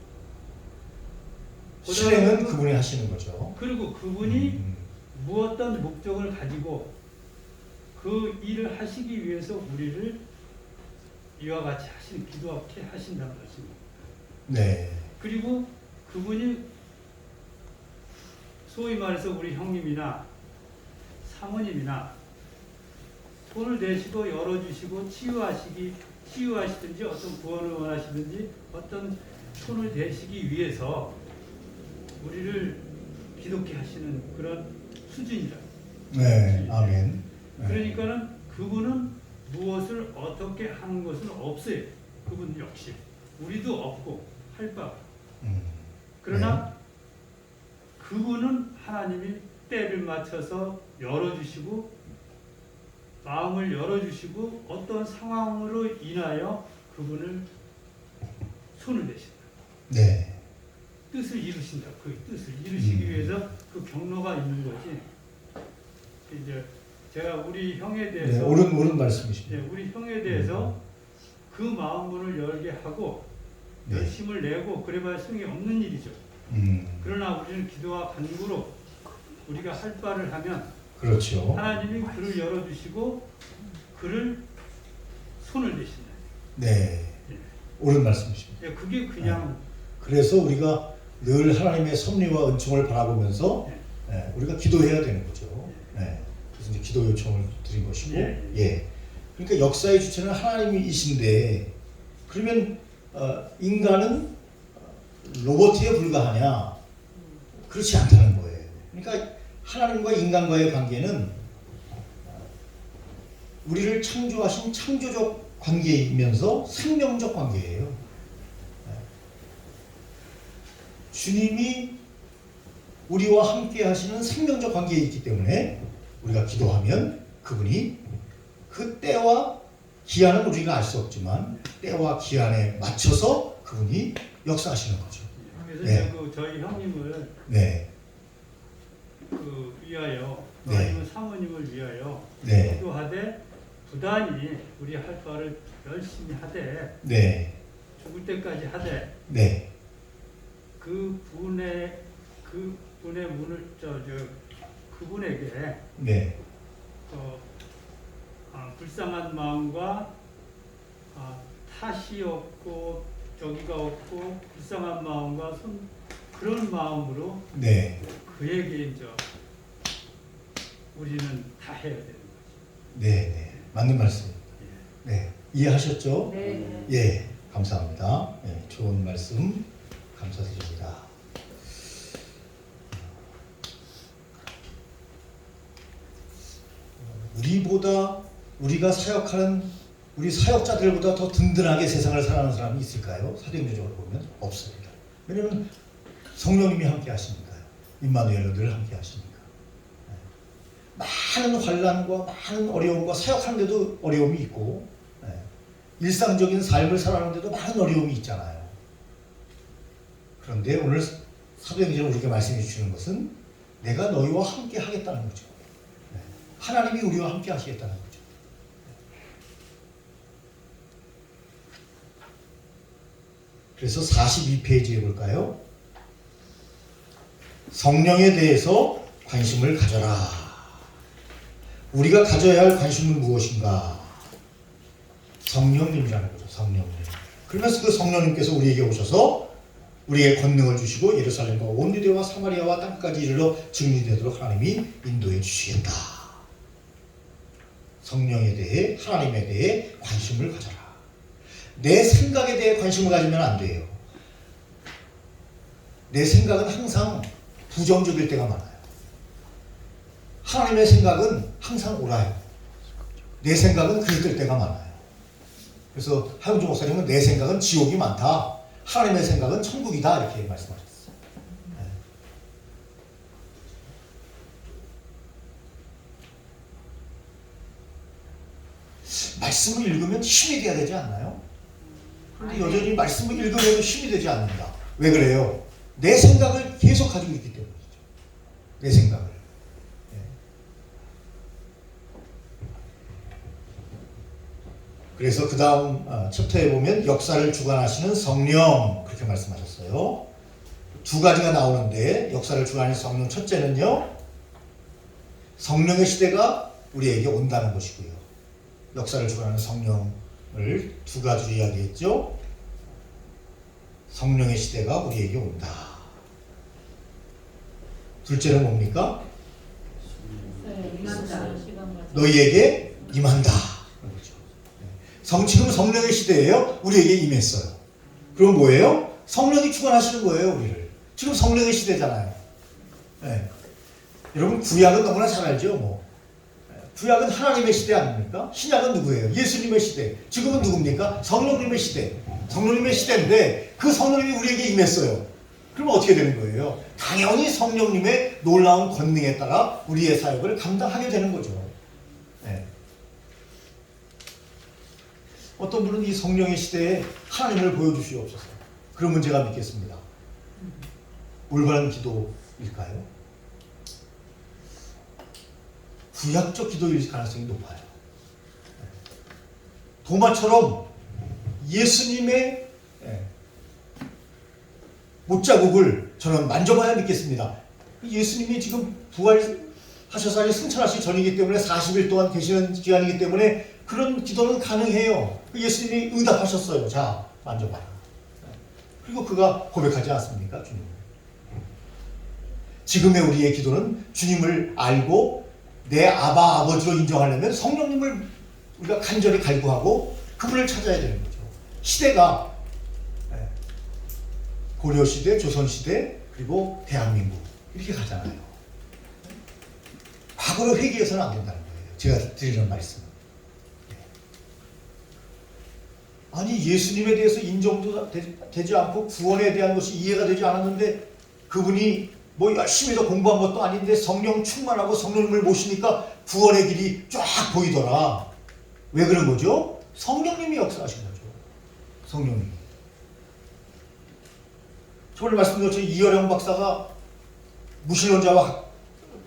실행은 그분이 하시는 거죠. 그리고 그분이 음. 무엇떤 목적을 가지고 그 일을 하시기 위해서 우리를 이와 같이 기도하게 하신다는 것입니다. 네. 그리고 그분이 소위 말해서 우리 형님이나 사모님이나 손을 대시고 열어주시고 치유하시든지 어떤 구원을 원하시든지 어떤 손을 대시기 위해서 우리를 기독게 하시는 그런 수준이라. 네. 아멘. 네. 그러니까는 그분은 무엇을 어떻게 하는 것은 없어요. 그분 역시 우리도 없고 할 바. 그러나 그분은 하나님이 때를 맞춰서 열어주시고 마음을 열어주시고 어떤 상황으로 인하여 그분을 손을 대신다. 네. 뜻을 이루신다. 그 뜻을 이루시기 위해서 그 경로가 있는 거지. 이제 제가 우리 형에 네. 대해서 옳은 말씀이십니다. 우리 형에 대해서 그 마음문을 열게 하고 네. 열심을 내고 그래봐야 소용이 없는 일이죠. 그러나 우리는 기도와 간구로 우리가 할 바를 하면 그렇죠. 하나님이 그를 열어주시고 그를 손을 대신다. 네. 예. 옳은 말씀이십니다. 예, 그게 그냥 그래서 우리가 늘 하나님의 섭리와 은총을 바라보면서 우리가 기도해야 되는 거죠. 네. 그래서 이제 기도 요청을 드린 것이고, 예. 그러니까 역사의 주체는 하나님이신데, 그러면 인간은 로봇에 불과하냐? 그렇지 않다는 거예요. 그러니까 하나님과 인간과의 관계는 우리를 창조하신 창조적 관계이면서 생명적 관계예요. 주님이 우리와 함께 하시는 생명적 관계에 있기 때문에 우리가 기도하면 그분이 그 때와 기한은 우리가 알 수 없지만 때와 기한에 맞춰서 그분이 역사하시는 거죠. 그래서 네. 그 저희 형님을 네. 그 위하여 네. 아니면 사모님을 위하여 네. 기도하되 부단히 우리 할 바를 열심히 하되 네. 죽을 때까지 하되 네. 그분의 문을 그분에게 네. 불쌍한 마음과 탓이 없고 저기가 없고 불쌍한 마음과 그런 마음으로 네. 그에게 이제 우리는 다 해야 되는 거지. 네. 네. 맞는 말씀입니다. 네. 이해하셨죠? 네. 예. 감사합니다. 예, 좋은 말씀 감사드립니다. 우리가 사역하는 우리 사역자들보다 더 든든하게 세상을 살아가는 사람이 있을까요? 사도행전적으로 보면 없습니다. 왜냐하면 성령님이 함께 하시니까요. 임마누엘로 늘 함께 하시니까. 많은 환난과 많은 어려움과 사역하는데도 어려움이 있고 일상적인 삶을 살아가는데도 많은 어려움이 있잖아요. 그런데 오늘 사도행전은 우리에게 말씀해 주시는 것은 내가 너희와 함께 하겠다는 거죠. 하나님이 우리와 함께 하시겠다는 거죠. 그래서 42페이지에 볼까요? 성령에 대해서 관심을 가져라. 우리가 가져야 할 관심은 무엇인가? 성령님이라는 거죠. 성령님. 그러면서 그 성령님께서 우리에게 오셔서 우리에게 권능을 주시고 예루살렘과 온 유대와 사마리아와 땅까지 이르러 증인이 되도록 하나님이 인도해 주시겠다. 성령에 대해 하나님에 대해 관심을 가져라. 내 생각에 대해 관심을 가지면 안 돼요. 내 생각은 항상 부정적일 때가 많아요. 하나님의 생각은 항상 옳아요. 내 생각은 그릇될 때가 많아요. 그래서 하용주 목사님은 내 생각은 지옥이 많다. 하나님의 생각은 천국이다. 이렇게 말씀하셨어요. 말씀을 읽으면 힘이 돼야 되지 않나요? 그런데 여전히 말씀을 읽으면 힘이 되지 않는다. 왜 그래요? 내 생각을 계속 가지고 있기 때문이죠. 내 생각을. 그래서 그 다음 챕터에 보면 역사를 주관하시는 성령 그렇게 말씀하셨어요. 두 가지가 나오는데 역사를 주관하시는 성령 첫째는요. 성령의 시대가 우리에게 온다는 것이고요. 역사를 주관하는 성령을 두 가지로 이야기했죠. 성령의 시대가 우리에게 온다. 둘째는 뭡니까? 너희에게 임한다. 지금 성령의 시대예요. 우리에게 임했어요. 그럼 뭐예요? 성령이 주관하시는 거예요. 우리를. 지금 성령의 시대잖아요. 네. 여러분 구약은 너무나 잘 알죠. 뭐. 구약은 하나님의 시대 아닙니까? 신약은 누구예요? 예수님의 시대. 지금은 누굽니까? 성령님의 시대. 성령님의 시대인데 그 성령님이 우리에게 임했어요. 그럼 어떻게 되는 거예요? 당연히 성령님의 놀라운 권능에 따라 우리의 사역을 감당하게 되는 거죠. 네. 어떤 분은 이 성령의 시대에 하나님을 보여주시옵소서. 그러면 제가 믿겠습니다. 올바른 기도일까요? 구약적 기도일 가능성이 높아요. 도마처럼 예수님의 못자국을 저는 만져봐야 믿겠습니다. 예수님이 지금 부활하셔서 아직 승천하시기 전이기 때문에 40일 동안 계시는 기간이기 때문에 그런 기도는 가능해요. 예수님이 응답하셨어요. 자, 만져봐라. 그리고 그가 고백하지 않습니까? 주님. 지금의 우리의 기도는 주님을 알고 내 아버지로 인정하려면 성령님을 우리가 간절히 갈구하고 그분을 찾아야 되는 거죠. 시대가 고려시대, 조선시대, 그리고 대한민국 이렇게 가잖아요. 과거로 회귀해서는 안 된다는 거예요. 제가 드리는 말씀은. 아니 예수님에 대해서 인정도 되지 않고 구원에 대한 것이 이해가 되지 않았는데 그분이 뭐 열심히 더 공부한 것도 아닌데 성령 충만하고 성령님을 모시니까 구원의 길이 쫙 보이더라. 왜 그런 거죠? 성령님이 역사하신 거죠. 성령님이. 저번에 말씀드린 것처럼 이어령 박사가 무신론자와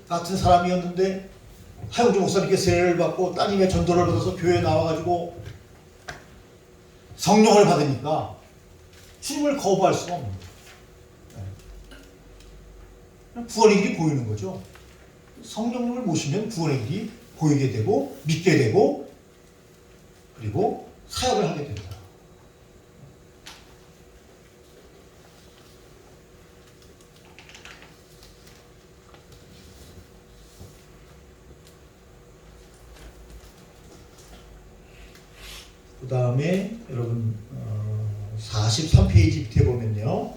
같은 사람이었는데 하용주 목사님께 세례를 받고 따님의 전도를 받아서 교회에 나와가지고 성령을 받으니까 주님을 거부할 수가 없는 거예요. 구원의 길이 보이는 거죠. 성령님을 모시면 구원의 길이 보이게 되고 믿게 되고 그리고 사역을 하게 된다. 그 다음에 여러분 43페이지 밑에 보면요.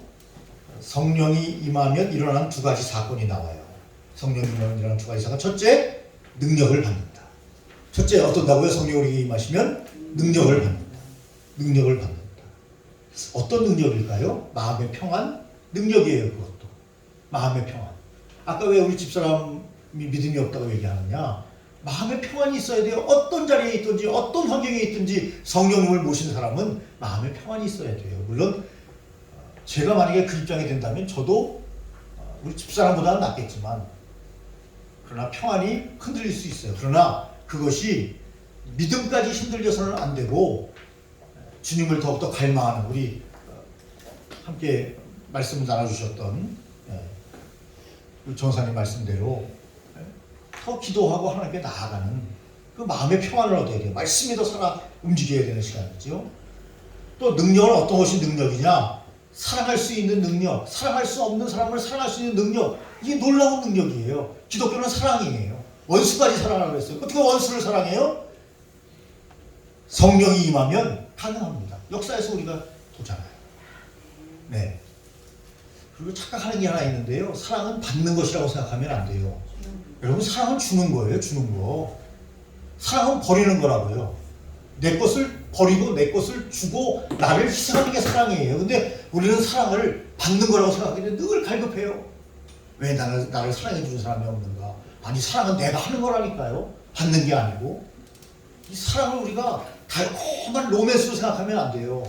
성령이 임하면 일어나는 두 가지 사건이 나와요. 성령이 임하면 일어나는 두 가지 사건. 첫째, 능력을 받는다. 첫째, 어떤다고요? 성령이 임하시면 능력을 받는다. 능력을 받는다. 어떤 능력일까요? 마음의 평안? 능력이에요. 그것도. 마음의 평안. 아까 왜 우리 집사람이 믿음이 없다고 얘기하느냐? 마음의 평안이 있어야 돼요. 어떤 자리에 있든지 어떤 환경에 있든지 성령님을 모신 사람은 마음의 평안이 있어야 돼요. 물론 제가 만약에 그 입장이 된다면 저도 우리 집사람보다는 낫겠지만 그러나 평안이 흔들릴 수 있어요. 그러나 그것이 믿음까지 흔들려서는 안 되고 주님을 더욱더 갈망하는 우리 함께 말씀을 나눠주셨던 우리 전사님 말씀대로 더 기도하고 하나님께 나아가는 그 마음의 평안을 얻어야 돼요. 말씀이 더 살아 움직여야 되는 시간이죠. 또 능력은 어떤 것이 능력이냐? 사랑할 수 있는 능력, 사랑할 수 없는 사람을 사랑할 수 있는 능력. 이게 놀라운 능력이에요. 기독교는 사랑이에요. 원수까지 사랑하라고 했어요. 어떻게 원수를 사랑해요? 성령이 임하면 가능합니다. 역사에서 우리가 보잖아요. 네. 그리고 착각하는 게 하나 있는데요. 사랑은 받는 것이라고 생각하면 안 돼요. 여러분, 사랑은 주는 거예요. 주는 거. 사랑은 버리는 거라고요. 내 것을 버리고 내 것을 주고 나를 희생하는 게 사랑이에요. 근데 우리는 사랑을 받는 거라고 생각하는데 늘 갈급해요. 왜 나를 사랑해 주는 사람이 없는가? 아니, 사랑은 내가 하는 거라니까요. 받는 게 아니고. 이 사랑을 우리가 달콤한 로맨스로 생각하면 안 돼요.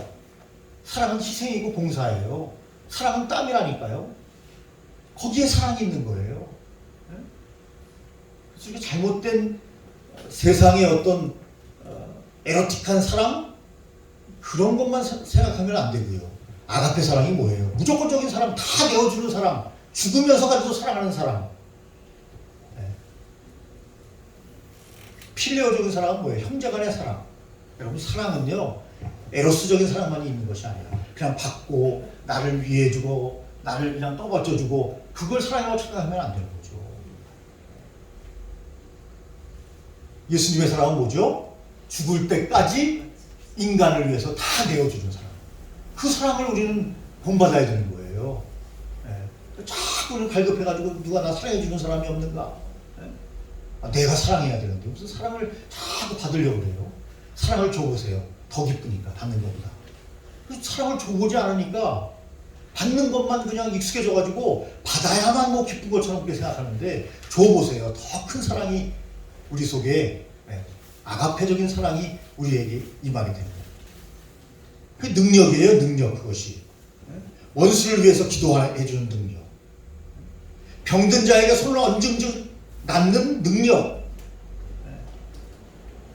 사랑은 희생이고 봉사예요. 사랑은 땀이라니까요. 거기에 사랑이 있는 거예요. 그래서 이게 잘못된 세상의 어떤 에로틱한 사랑? 그런 것만 생각하면 안 되고요. 아가페 사랑이 뭐예요? 무조건적인 사랑, 다 내어주는 사랑, 죽으면서까지도 사랑하는 사랑. 필레오적인 사랑은 뭐예요? 형제간의 사랑. 여러분, 사랑은요, 에로스적인 사랑만이 있는 것이 아니라 그냥 받고 나를 위해주고 나를 그냥 떠받쳐주고 그걸 사랑이라고 착각하면 안 되는 거죠. 예수님의 사랑은 뭐죠? 죽을 때까지 인간을 위해서 다 내어주는 사랑. 그 사랑을 우리는 본받아야 되는 거예요. 자꾸 우리는 갈급해가지고 누가 나 사랑해주는 사람이 없는가? 내가 사랑해야 되는데 무슨 사랑을 자꾸 받으려고 그래요. 사랑을 줘보세요. 더 기쁘니까 받는 것보다. 사랑을 줘보지 않으니까 받는 것만 그냥 익숙해져가지고 받아야만 뭐 기쁜 것처럼 그렇게 생각하는데 줘보세요. 더 큰 사랑이 우리 속에 아가페적인 사랑이 우리에게 임하게 됩니다. 그 능력이에요. 능력. 그것이 원수를 위해서 기도해주는 능력, 병든 자에게 손을 얹은즉 낫는 능력.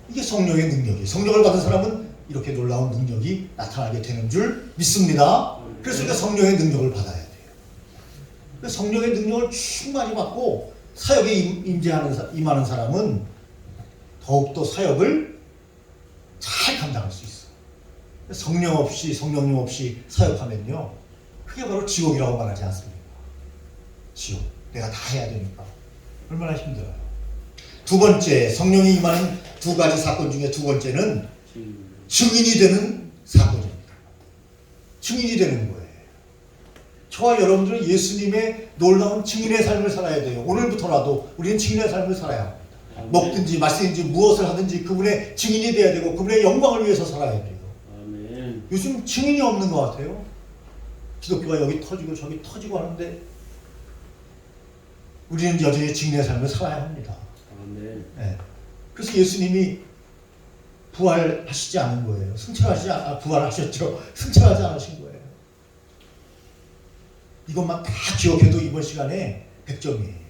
이게 성령의 능력이에요. 성령을 받은 사람은 이렇게 놀라운 능력이 나타나게 되는 줄 믿습니다. 그래서 우리가 성령의 능력을 받아야 돼요. 성령의 능력을 충만히 받고 사역에 임하는 사람은 더욱더 사역을 잘 감당할 수 있어요. 성령 없이, 성령님 없이 사역하면요, 그게 바로 지옥이라고 말하지 않습니까? 지옥. 내가 다 해야 되니까. 얼마나 힘들어요. 두 번째, 성령이 임하는 두 가지 사건 중에 두 번째는 증인이 되는 사건입니다. 증인이 되는 거예요. 저와 여러분들은 예수님의 놀라운 증인의 삶을 살아야 돼요. 오늘부터라도 우리는 증인의 삶을 살아야 합니다. 먹든지 마시든지 무엇을 하든지 그분의 증인이 돼야 되고 그분의 영광을 위해서 살아야 돼요. 아멘. 요즘 증인이 없는 것 같아요. 기독교가 여기 터지고 저기 터지고 하는데 우리는 여전히 증인의 삶을 살아야 합니다. 아멘. 네. 그래서 예수님이 부활하시지 않은 거예요. 부활하셨죠. 승천하지 않으신 거예요. 이것만 다 기억해도 이번 시간에 100점이에요.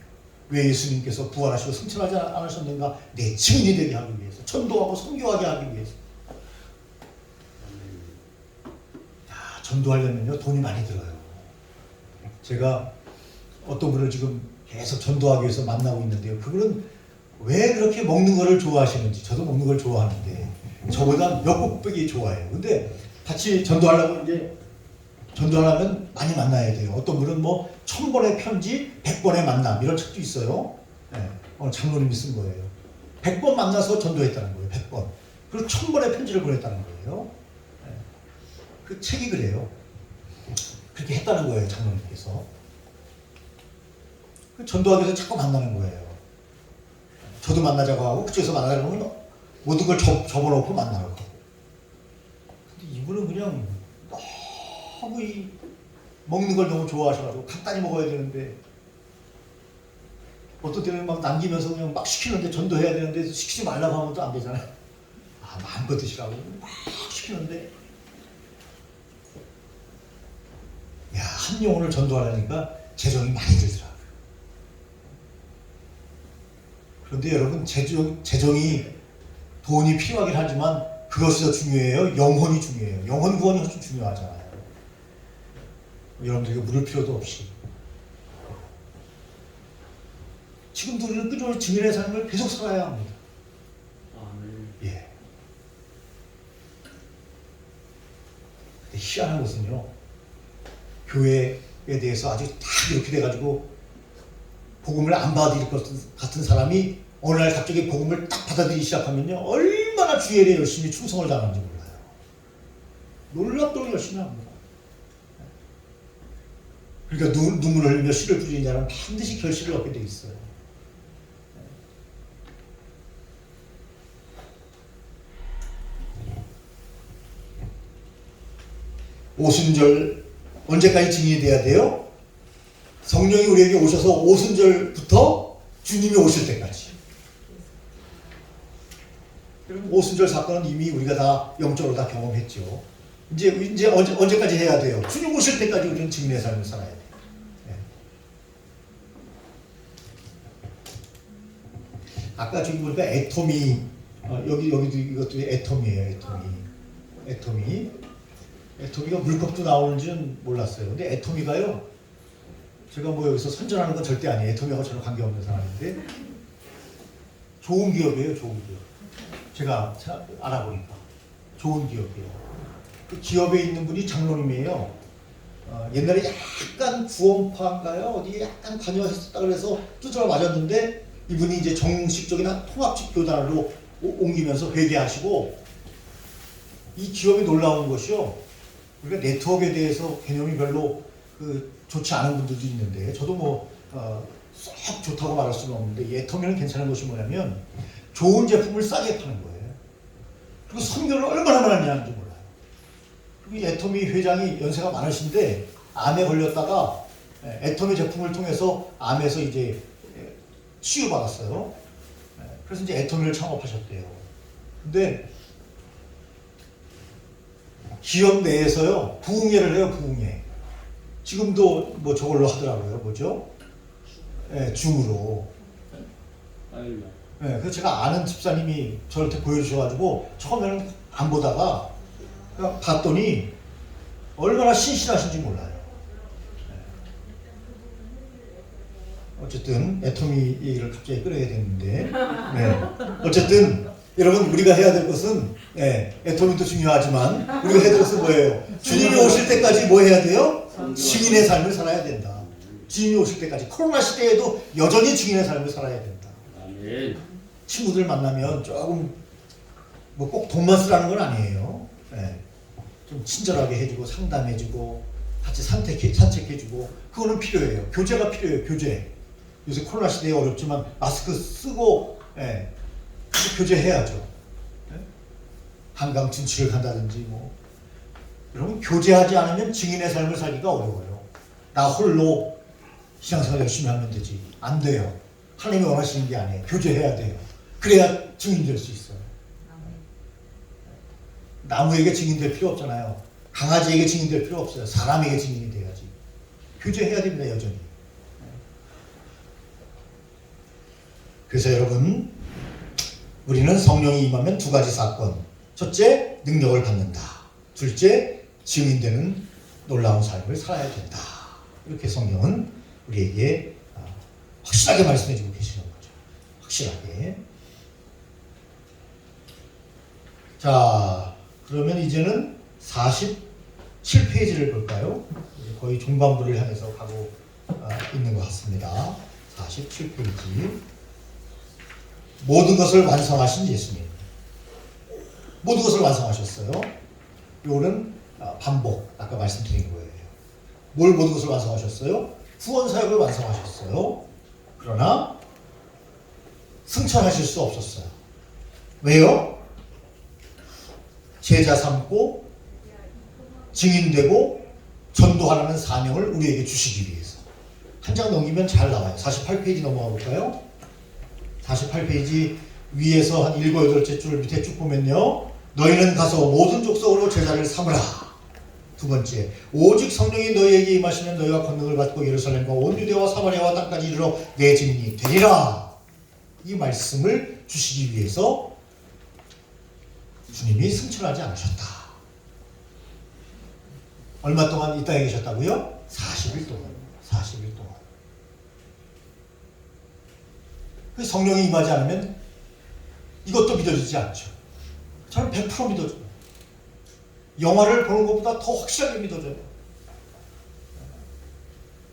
왜 예수님께서 부활하시고 승천하지 않으셨는가? 내 증인이 되게 하기 위해서, 전도하고 선교하게 하기 위해서. 전도하려면요 돈이 많이 들어요. 제가 어떤 분을 지금 계속 전도하기 위해서 만나고 있는데요. 그분은 왜 그렇게 먹는 거를 좋아하시는지, 저도 먹는 걸 좋아하는데 저보다 몇 곱배기 좋아해요. 근데 같이 전도하려고 이제 전도하려면 많이 만나야 돼요. 어떤 분은 뭐 1000번의 편지, 100번의 만남 이런 책도 있어요. 네, 오늘 장로님이 쓴 거예요. 100번 만나서 전도했다는 거예요. 100번. 그리고 1000번의 편지를 보냈다는 거예요. 네, 그 책이 그래요. 그렇게 했다는 거예요. 장로님께서. 전도하기 위해서 자꾸 만나는 거예요. 저도 만나자고 하고 그쪽에서 만나자고 하면 모든 걸 접어놓고 만나라고 하고. 근데 이분은 그냥 너무 먹는 걸 너무 좋아하셔가지고 간단히 먹어야 되는데 어떤 때는 막 남기면서 그냥 막 시키는데, 전도해야 되는데 시키지 말라고 하면 또 안 되잖아요. 마음껏 드시라고 막 시키는데, 한 영혼을 전도하려니까 재정이 많이 들더라고요. 그런데 여러분, 재정이 돈이 필요하긴 하지만 그것이 더 중요해요. 영혼이 중요해요. 영혼 구원이 훨씬 중요하잖아요. 여러분들에게 물을 필요도 없이. 지금도 우리는 꾸준히 증인의 삶을 계속 살아야 합니다. 예. 근데 희한한 것은요, 교회에 대해서 아주 다 이렇게 돼가지고 복음을 안 받아들일 것 같은 사람이 어느 날 갑자기 복음을 딱 받아들이기 시작하면요, 얼마나 주일에 열심히 충성을 다하는지 몰라요. 놀랍도록 열심히 합니다. 그러니까 눈물을 흘리며 씨를 뿌리는 자는 반드시 결실을 얻게 돼 있어요. 오순절 언제까지 증인이 돼야 돼요? 성령이 우리에게 오셔서 오순절부터 주님이 오실 때까지. 여러분 오순절 사건은 이미 우리가 다 영적으로 다 경험했죠. 이제 언제까지 해야 돼요? 주님 오실 때까지 우리는 증인의 삶을 살아야 돼요. 네. 아까 저기 보니까 애토미 여기도 이것도 애토미예요. 애토미가 물컵도 나오는지는 몰랐어요. 근데 애토미가요. 제가 뭐 여기서 선전하는 건 절대 아니에요. 애토미하고 전혀 관계없는 사람인데 좋은 기업이에요. 좋은 기업. 제가 알아보니까 좋은 기업이에요. 그 기업에 있는 분이 장로님이에요. 옛날에 약간 구원파인가요? 어디 약간 관여했었다 그래서 두드러 맞았는데 이분이 이제 정식적인 통합식 교단으로 옮기면서 회개하시고 이 기업이 놀라운 것이요. 우리가 네트워크에 대해서 개념이 별로 좋지 않은 분들도 있는데 저도 썩 좋다고 말할 수는 없는데 이 애터미는 괜찮은 것이 뭐냐면 좋은 제품을 싸게 파는 거예요. 그리고 선교를 얼마나 많이 하는지 몰라요. 그리고 이 애터미 회장이 연세가 많으신데 암에 걸렸다가 애터미 제품을 통해서 암에서 이제 치유받았어요. 그래서 이제 애터미를 창업하셨대요. 근데 기업 내에서요 부흥회를 해요. 부흥회. 지금도 뭐 저걸로 하더라고요. 뭐죠? 줌으로. 그래서 제가 아는 집사님이 저한테 보여주셔가지고 처음에는 안 보다가 그냥 봤더니 얼마나 신실하신지 몰라요. 어쨌든 애토미 얘기를 갑자기 끌어야 되는데 어쨌든 여러분 우리가 해야 될 것은 애토미도 중요하지만 우리가 해야 될 것은 뭐예요? 주님이 오실 때까지 뭐 해야 돼요? 증인의 삶을 살아야 된다. 주님이 오실 때까지 코로나 시대에도 여전히 증인의 삶을 살아야 된다. 아멘. 친구들 만나면 조금 뭐 꼭 돈만 쓰라는 건 아니에요. 좀 친절하게 해주고 상담해주고 같이 산책해주고 그거는 필요해요. 교제가 필요해요. 교제. 요새 코로나 시대에 어렵지만 마스크 쓰고 교제해야죠. 한강 진출을 간다든지 뭐 여러분 교제하지 않으면 증인의 삶을 살기가 어려워요. 나 홀로 신앙생활 열심히 하면 되지. 안 돼요. 하나님이 원하시는 게 아니에요. 교제해야 돼요. 그래야 증인 될 수 있어요. 나무에게 증인될 필요 없잖아요. 강아지에게 증인될 필요 없어요. 사람에게 증인이 돼야지. 교제해야 됩니다. 여전히. 그래서 여러분 우리는 성령이 임하면 두 가지 사건. 첫째, 능력을 받는다. 둘째, 증인되는 놀라운 삶을 살아야 된다. 이렇게 성경은 우리에게 확실하게 말씀해주고 계시는 거죠. 확실하게. 자, 그러면 이제는 47페이지를 볼까요? 거의 중반부를 향해서 가고 있는 것 같습니다. 47페이지. 모든 것을 완성하신 예수님. 모든 것을 완성하셨어요. 이거는 반복, 아까 말씀드린 거예요. 뭘 모든 것을 완성하셨어요? 구원 사역을 완성하셨어요. 그러나 승천하실 수 없었어요. 왜요? 제자 삼고 증인되고 전도하라는 사명을 우리에게 주시기 위해서. 한 장 넘기면 잘 나와요. 48페이지 넘어가 볼까요? 48페이지 위에서 한 7, 8째 줄 밑에 쭉 보면요. 너희는 가서 모든 족속으로 제자를 삼으라. 두 번째, 오직 성령이 너희에게 임하시면 너희가 권능을 받고 예루살렘과 온 유대와 사마리아와 땅까지 이르러 내 증인이 되리라. 이 말씀을 주시기 위해서 주님이 승천하지 않으셨다. 얼마 동안 이 땅에 계셨다고요? 40일 동안. 40일 동안. 성령이 임하지 않으면 이것도 믿어지지 않죠. 저는 100% 믿어져요. 영화를 보는 것보다 더 확실하게 믿어져요.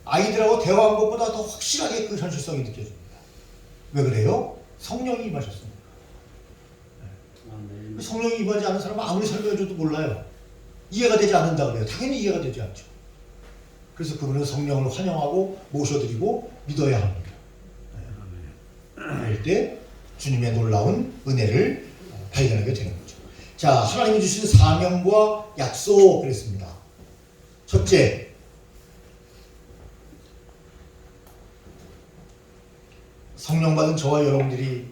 아이들하고 대화한 것보다 더 확실하게 그 현실성이 느껴집니다. 왜 그래요? 성령이 임하셨습니다. 아멘. 성령이 임하지 않은 사람은 아무리 설명해줘도 몰라요. 이해가 되지 않는다 그래요. 당연히 이해가 되지 않죠. 그래서 그분은 성령을 환영하고 모셔드리고 믿어야 합니다. 그럴 때 주님의 놀라운 은혜를 발견하게 되는 거죠. 자, 하나님이 주신 사명과 약속 그랬습니다. 첫째, 성령 받은 저와 여러분들이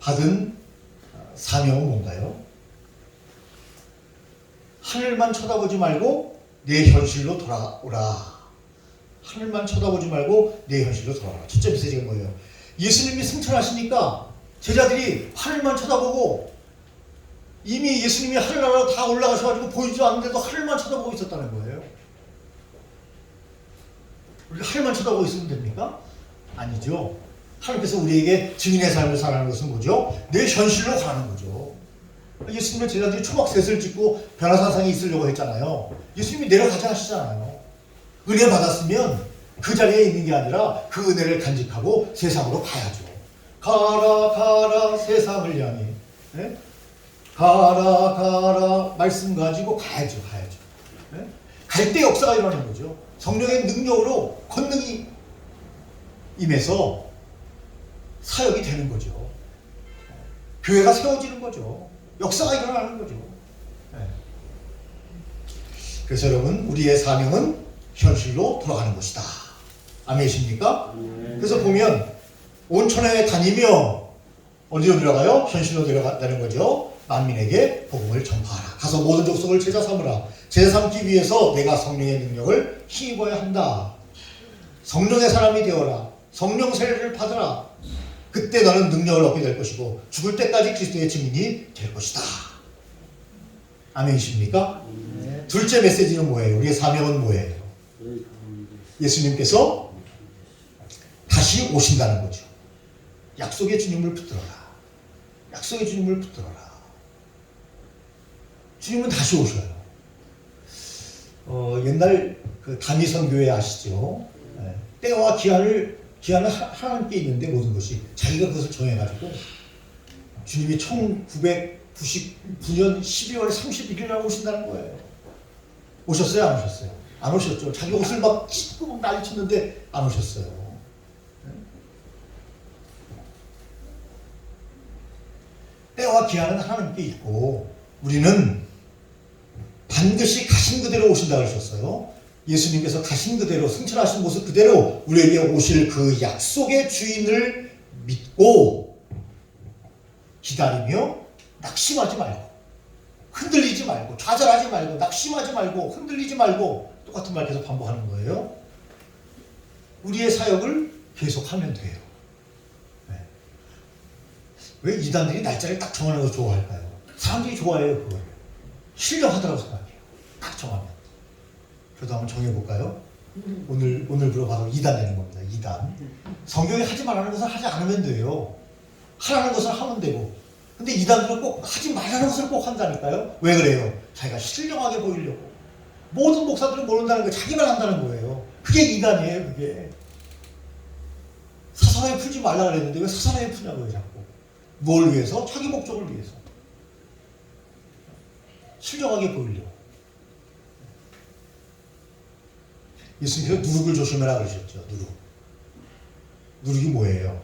받은 사명은 뭔가요? 하늘만 쳐다보지 말고 내 현실로 돌아오라. 하늘만 쳐다보지 말고 내 현실로 돌아오라. 첫째 메시지가 뭐예요? 예수님이 승천하시니까 제자들이 하늘만 쳐다보고 이미 예수님이 하늘나라로 다 올라가셔가지고 보이지도 않는데도 하늘만 쳐다보고 있었다는 거예요. 우리가 하늘만 쳐다보고 있으면 됩니까? 아니죠. 하나님께서 우리에게 증인의 삶을 살아가는 것은 뭐죠? 내 현실로 가는 거죠. 예수님의 제자들이 초막셋을 짓고 변화사상이 있으려고 했잖아요. 예수님이 내려가자 하시잖아요. 은혜 받았으면 그 자리에 있는 게 아니라 그 은혜를 간직하고 세상으로 가야죠. 가라 가라 세상을 향해, 네? 가라 가라 말씀 가지고 가야죠. 네? 갈 때 역사가 일어나는 거죠. 성령의 능력으로 권능이 임해서 사역이 되는 거죠. 교회가 세워지는 거죠. 역사가 일어나는 거죠. 네. 그래서 여러분, 우리의 사명은 현실로 돌아가는 것이다. 아멘이십니까? 그래서 보면 온천에 다니며 어디로 들어가요? 현실로 들어간다는 거죠. 만민에게 복음을 전파하라. 가서 모든 족속을 제자 삼으라. 제자 삼기 위해서 내가 성령의 능력을 힘입어야 한다. 성령의 사람이 되어라. 성령 세례를 받으라. 그때 너는 능력을 얻게 될 것이고 죽을 때까지 그리스도의 증인이 될 것이다. 아멘이십니까? 네. 둘째 메시지는 뭐예요? 우리의 사명은 뭐예요? 예수님께서 다시 오신다는 거죠. 약속의 주님을 붙들어라. 약속의 주님을 붙들어라. 주님은 다시 오셔요. 옛날 그 다미선 교회 아시죠? 네. 때와 기한은 하나님께 있는데 모든 것이 자기가 그것을 정해가지고 주님이 1999년 12월 31일 날 오신다는 거예요. 오셨어요? 안 오셨어요? 안 오셨죠. 자기 옷을 막 찢고 막 난리 쳤는데 안 오셨어요. 네? 때와 기한은 하나님께 있고 우리는 반드시 가신 그대로 오신다 그러셨어요. 예수님께서 가신 그대로 승천하신 모습 그대로 우리에게 오실 그 약속의 주인을 믿고 기다리며 낙심하지 말고 흔들리지 말고 좌절하지 말고 낙심하지 말고 흔들리지 말고 똑같은 말 계속 반복하는 거예요. 우리의 사역을 계속하면 돼요. 네. 왜 이단들이 날짜를 딱 정하는 거 좋아할까요? 사람들이 좋아해요. 그걸 신령하다고 생각해요. 딱 정하면. 저도 한번 정해볼까요? 오늘부로 바로 2단 되는 겁니다. 2단. 성경에 하지 말라는 것을 하지 않으면 돼요. 하라는 것을 하면 되고. 근데 2단들은 꼭 하지 말라는 것을 꼭 한다니까요. 왜 그래요? 자기가 신령하게 보이려고. 모든 목사들은 모른다는 거예요. 자기만 한다는 거예요. 그게 2단이에요. 그게. 사사나이 풀지 말라 그랬는데 왜 사사나이 푸냐고요. 자꾸. 뭘 위해서? 자기 목적을 위해서. 신령하게 보이려고. 예수님께서 누룩을 조심해라 그러셨죠. 누룩. 누룩이 뭐예요?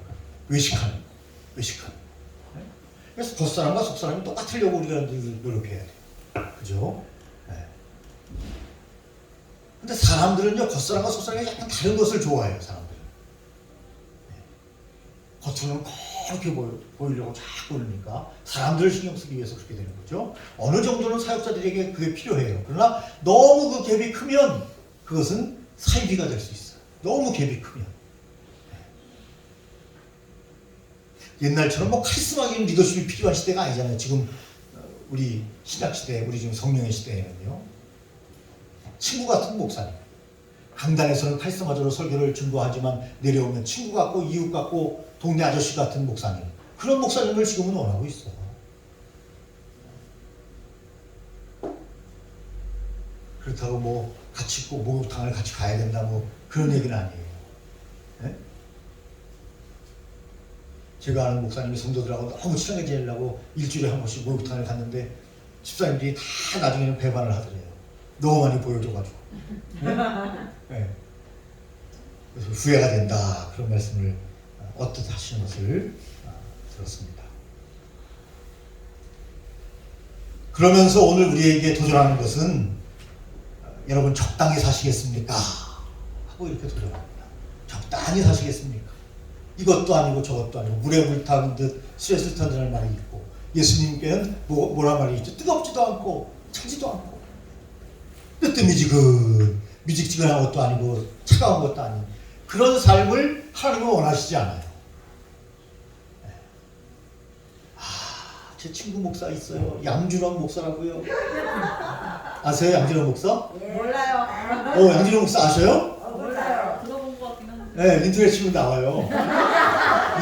외식하는. 외식하는. 네? 그래서 겉사람과 속사람이 똑같으려고 우리가 노력해야 돼요. 그죠? 네. 근데 사람들은요, 겉사람과 속사람이 약간 다른 것을 좋아해요, 사람들은. 네. 겉으로는 그렇게 보이려고 자꾸 그러니까 사람들을 신경 쓰기 위해서 그렇게 되는 거죠. 어느 정도는 사역자들에게 그게 필요해요. 그러나 너무 그 갭이 크면 그것은 사이비가 될 수 있어요. 너무 갭이 크면. 옛날처럼 뭐 카리스마적인 리더십이 필요한 시대가 아니잖아요. 지금 우리 신약 시대, 우리 지금 성령의 시대에는요. 친구 같은 목사님. 강단에서는 카리스마적으로 설교를 증거하지만 내려오면 친구 같고 이웃 같고 동네 아저씨 같은 목사님. 그런 목사님을 지금은 원하고 있어요. 그렇다고 뭐 같이 꼭 목욕탕을 같이 가야 된다 뭐 그런 얘기는 아니에요. 네? 제가 아는 목사님이 성도들하고 너무 친하게 지내려고 일주일에 한 번씩 목욕탕을 갔는데 집사님들이 다 나중에는 배반을 하더래요. 너무 많이 보여줘가지고. 네. 그래서 후회가 된다 그런 말씀을 어떻게 하시는 것을 들었습니다. 그러면서 오늘 우리에게 도전하는 것은 여러분 적당히 사시겠습니까? 하고 이렇게 도전합니다. 적당히 사시겠습니까? 이것도 아니고 저것도 아니고 물에 물 타는 듯 술에 타는 말이 있고 예수님께는 뭐라 말이 있죠? 뜨겁지도 않고 차지도 않고 뜨뜻미지근한 것도 아니고 차가운 것도 아닌 그런 삶을 하나님은 원하시지 않아요. 제 친구 목사 있어요. 양준원 목사라고요. 아세요? 양준원 목사? 몰라요. 양준원 목사 아셔요? 몰라요. 들어본 것 같긴 한데. 네, 인터넷 치면 나와요.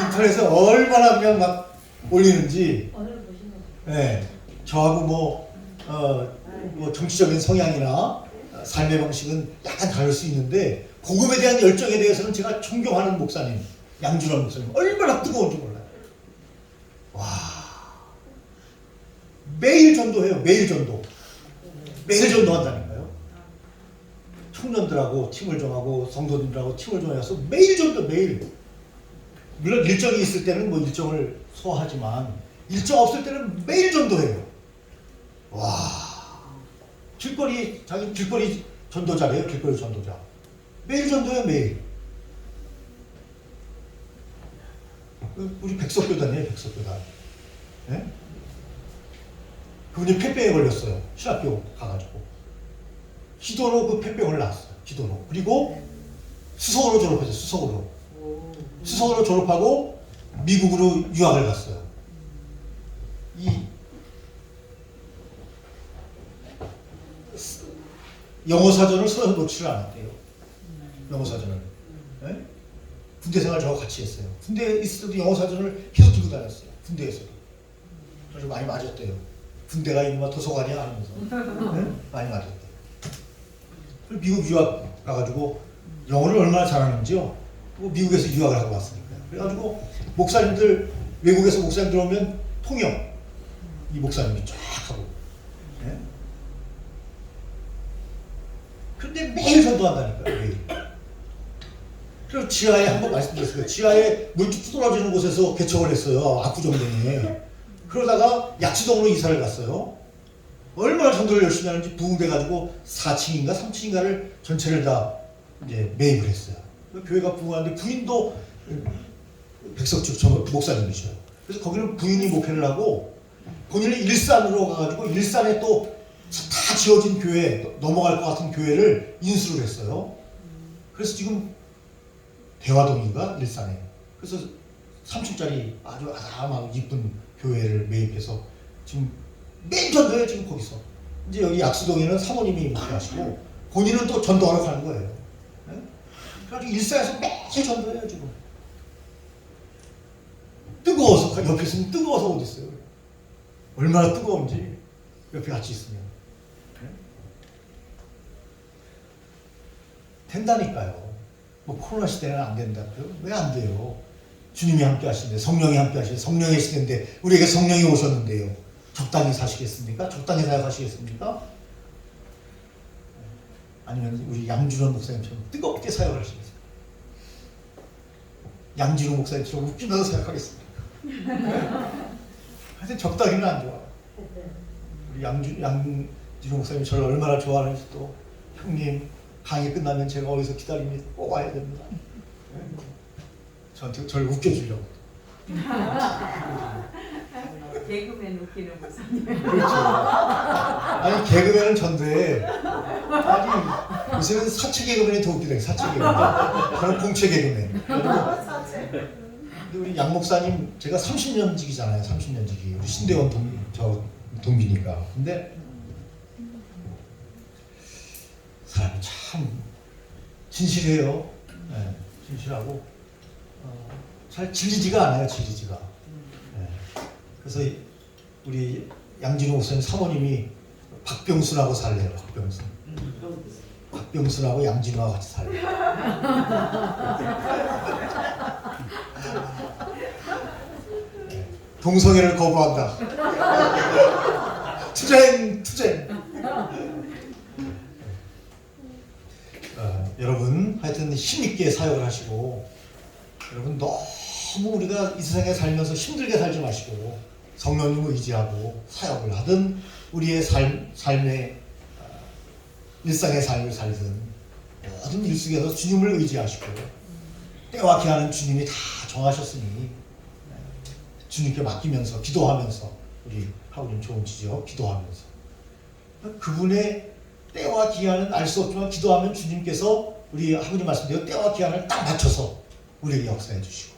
인터넷에 얼마나 그냥 막 올리는지. 오늘 보시면. 네, 저하고 뭐 정치적인 성향이나 삶의 방식은 약간 다를 수 있는데 복음에 대한 열정에 대해서는 제가 존경하는 목사님, 양준원 목사님 얼마나 뜨거운지 몰라요. 와, 매일 전도해요. 매일 전도한다니까요. 청년들하고 팀을 정하고 성도들하고 팀을 정해서 매일 전도 매일. 물론 일정이 있을 때는 뭐 일정을 소화하지만 일정 없을 때는 매일 전도해요. 와, 자기 길거리 전도자래요. 길거리 전도자. 매일 전도해요. 매일. 우리 백석교단이에요. 백석교단. 네? 그분이 폐병에 걸렸어요. 신학교 가가지고. 기도로 그 폐병을 낳았어요. 기도로. 그리고 수석으로 졸업했어요. 수석으로 졸업하고 미국으로 유학을 갔어요. 이 영어 사전을 서서 놓지를 않았대요. 영어 사전을. 네? 군대 생활 저하고 같이 했어요. 군대에 있을 때도 영어 사전을 계속 들고 다녔어요. 군대에서도. 그래서 많이 맞았대요. 군대가 이놈아 도서관이야 하면서. 네? 많이 맞았대요. 미국 유학 가가지고 영어를 얼마나 잘하는지요. 미국에서 유학을 하고 왔으니까요. 그래가지고 목사님들, 외국에서 목사님들 오면 통역 이 목사님이 쫙 하고. 네? 근데 매일 전도한다니까요. 매일. 그리고 지하에 한번 말씀드렸어요. 지하에 물쭉 떨어지는 곳에서 개척을 했어요. 압구정동에. 그러다가 약수동으로 이사를 갔어요. 얼마나 전도를 열심히 하는지 부흥돼가지고 4층인가 3층인가를 전체를 다 이제 매입을 했어요. 교회가 부흥하는데 부인도 백석주 목사님이셔요. 그래서 거기는 부인이 목회를 하고 본인은 일산으로 가가지고 일산에 또 다 지어진 교회, 넘어갈 것 같은 교회를 인수를 했어요. 그래서 지금 대화동인가 일산에. 그래서 3층짜리 아주 아담하고 이쁜 교회를 매입해서 지금 매일 전도해요. 지금 거기서. 이제 여기 약수동에는 사모님이 목회하시고 본인은 또 전도하러 가는 거예요. 네? 그래가지고 일산에서 매일 전도해요. 지금. 뜨거워서 옆에 있으면 뜨거워서 어디 있어요. 얼마나 뜨거운지 옆에 같이 있으면. 네? 된다니까요. 뭐 코로나 시대는 안 된다고요? 왜 안 돼요? 주님이 함께 하시는데, 성령이 함께 하시는데, 성령의 시대인데 우리에게 성령이 오셨는데요. 적당히 사시겠습니까? 적당히 사역하시겠습니까? 아니면 우리 양준원 목사님처럼 뜨겁게 사역을 하시겠습니까? 양준원 목사님처럼 웃기면서 사역하겠습니까? 하여튼 적당히는 안 좋아요. 우리 양준원 목사님이 저를 얼마나 좋아하는지 또 형님 강의 끝나면 제가 어디서 기다립니다. 꼭 와야 됩니다. 저한테 저를 웃겨주려고. 개그맨 웃기는 목사님. 그렇죠. 아니 개그맨은 전데 아니 요새는 사채 개그맨이 더 웃기다. 사채 개그맨. 저는 공채 개그맨. 근데 우리 양 목사님 제가 30년직이잖아요. 30년직이 우리 신대원 동기니까. 근데 사람이 참 진실해요. 네, 진실하고 잘 질리지가 않아요. 질리지가. 네. 그래서 우리 양진호 목사님 사모님이 박병순하고 살래요. 박병순하고 양진호하고 같이 살래요. 동성애를 거부한다. 투쟁. 여러분 하여튼 힘있게 사역을 하시고 여러분 너무 우리가 이 세상에 살면서 힘들게 살지 마시고 성령님을 의지하고 사역을 하든 우리의 삶의 일상의 삶을 살든 모든 일 속에서 주님을 의지하시고 때와 기한은 주님이 다 정하셨으니 주님께 맡기면서 기도하면서 우리 하우님 좋은 지죠. 기도하면서 그분의 때와 기한은 알 수 없지만 기도하면 주님께서 우리 하우님 말씀대로 때와 기한을 딱 맞춰서 우리에게 역사해 주시고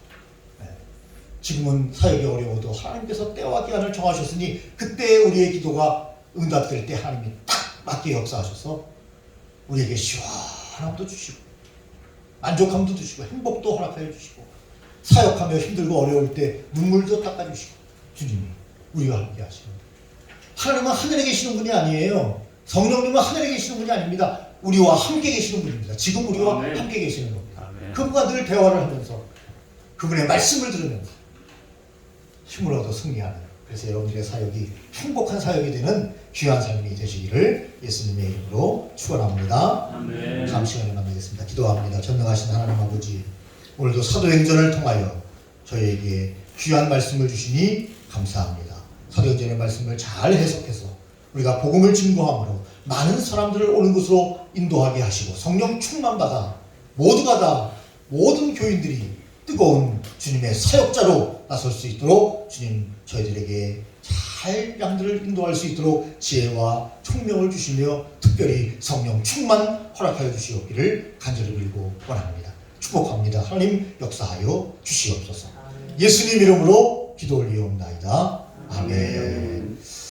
지금은 사역이 어려워도 하나님께서 때와 기한을 정하셨으니 그때 우리의 기도가 응답될 때 하나님이 딱 맞게 역사하셔서 우리에게 시원함도 주시고 만족함도 주시고 행복도 허락하여 주시고 사역하며 힘들고 어려울 때 눈물도 닦아주시고 주님이 우리와 함께 하시는 하나님은 하늘에 계시는 분이 아니에요. 성령님은 하늘에 계시는 분이 아닙니다. 우리와 함께 계시는 분입니다. 지금 우리와 아멘. 함께 계시는 겁니다. 아멘. 그분과 늘 대화를 하면서 그분의 말씀을 들으면서 힘을 얻어 승리하는 그래서 여러분들의 사역이 행복한 사역이 되는 귀한 삶이 되시기를 예수님의 이름으로 축원합니다. 아멘. 다음 시간에 만나겠습니다. 기도합니다. 전능하신 하나님 아버지 오늘도 사도행전을 통하여 저희에게 귀한 말씀을 주시니 감사합니다. 사도행전의 말씀을 잘 해석해서 우리가 복음을 증거함으로 많은 사람들을 옳은 곳으로 인도하게 하시고 성령 충만받아 모두가 다 모든 교인들이 뜨거운 주님의 사역자로 나설 수 있도록 주님 저희들에게 잘 양들을 인도할 수 있도록 지혜와 총명을 주시며 특별히 성령 충만 허락하여 주시옵기를 간절히 빌고 원합니다. 축복합니다. 하나님 역사하여 주시옵소서. 예수님 이름으로 기도 올리옵나이다. 아멘.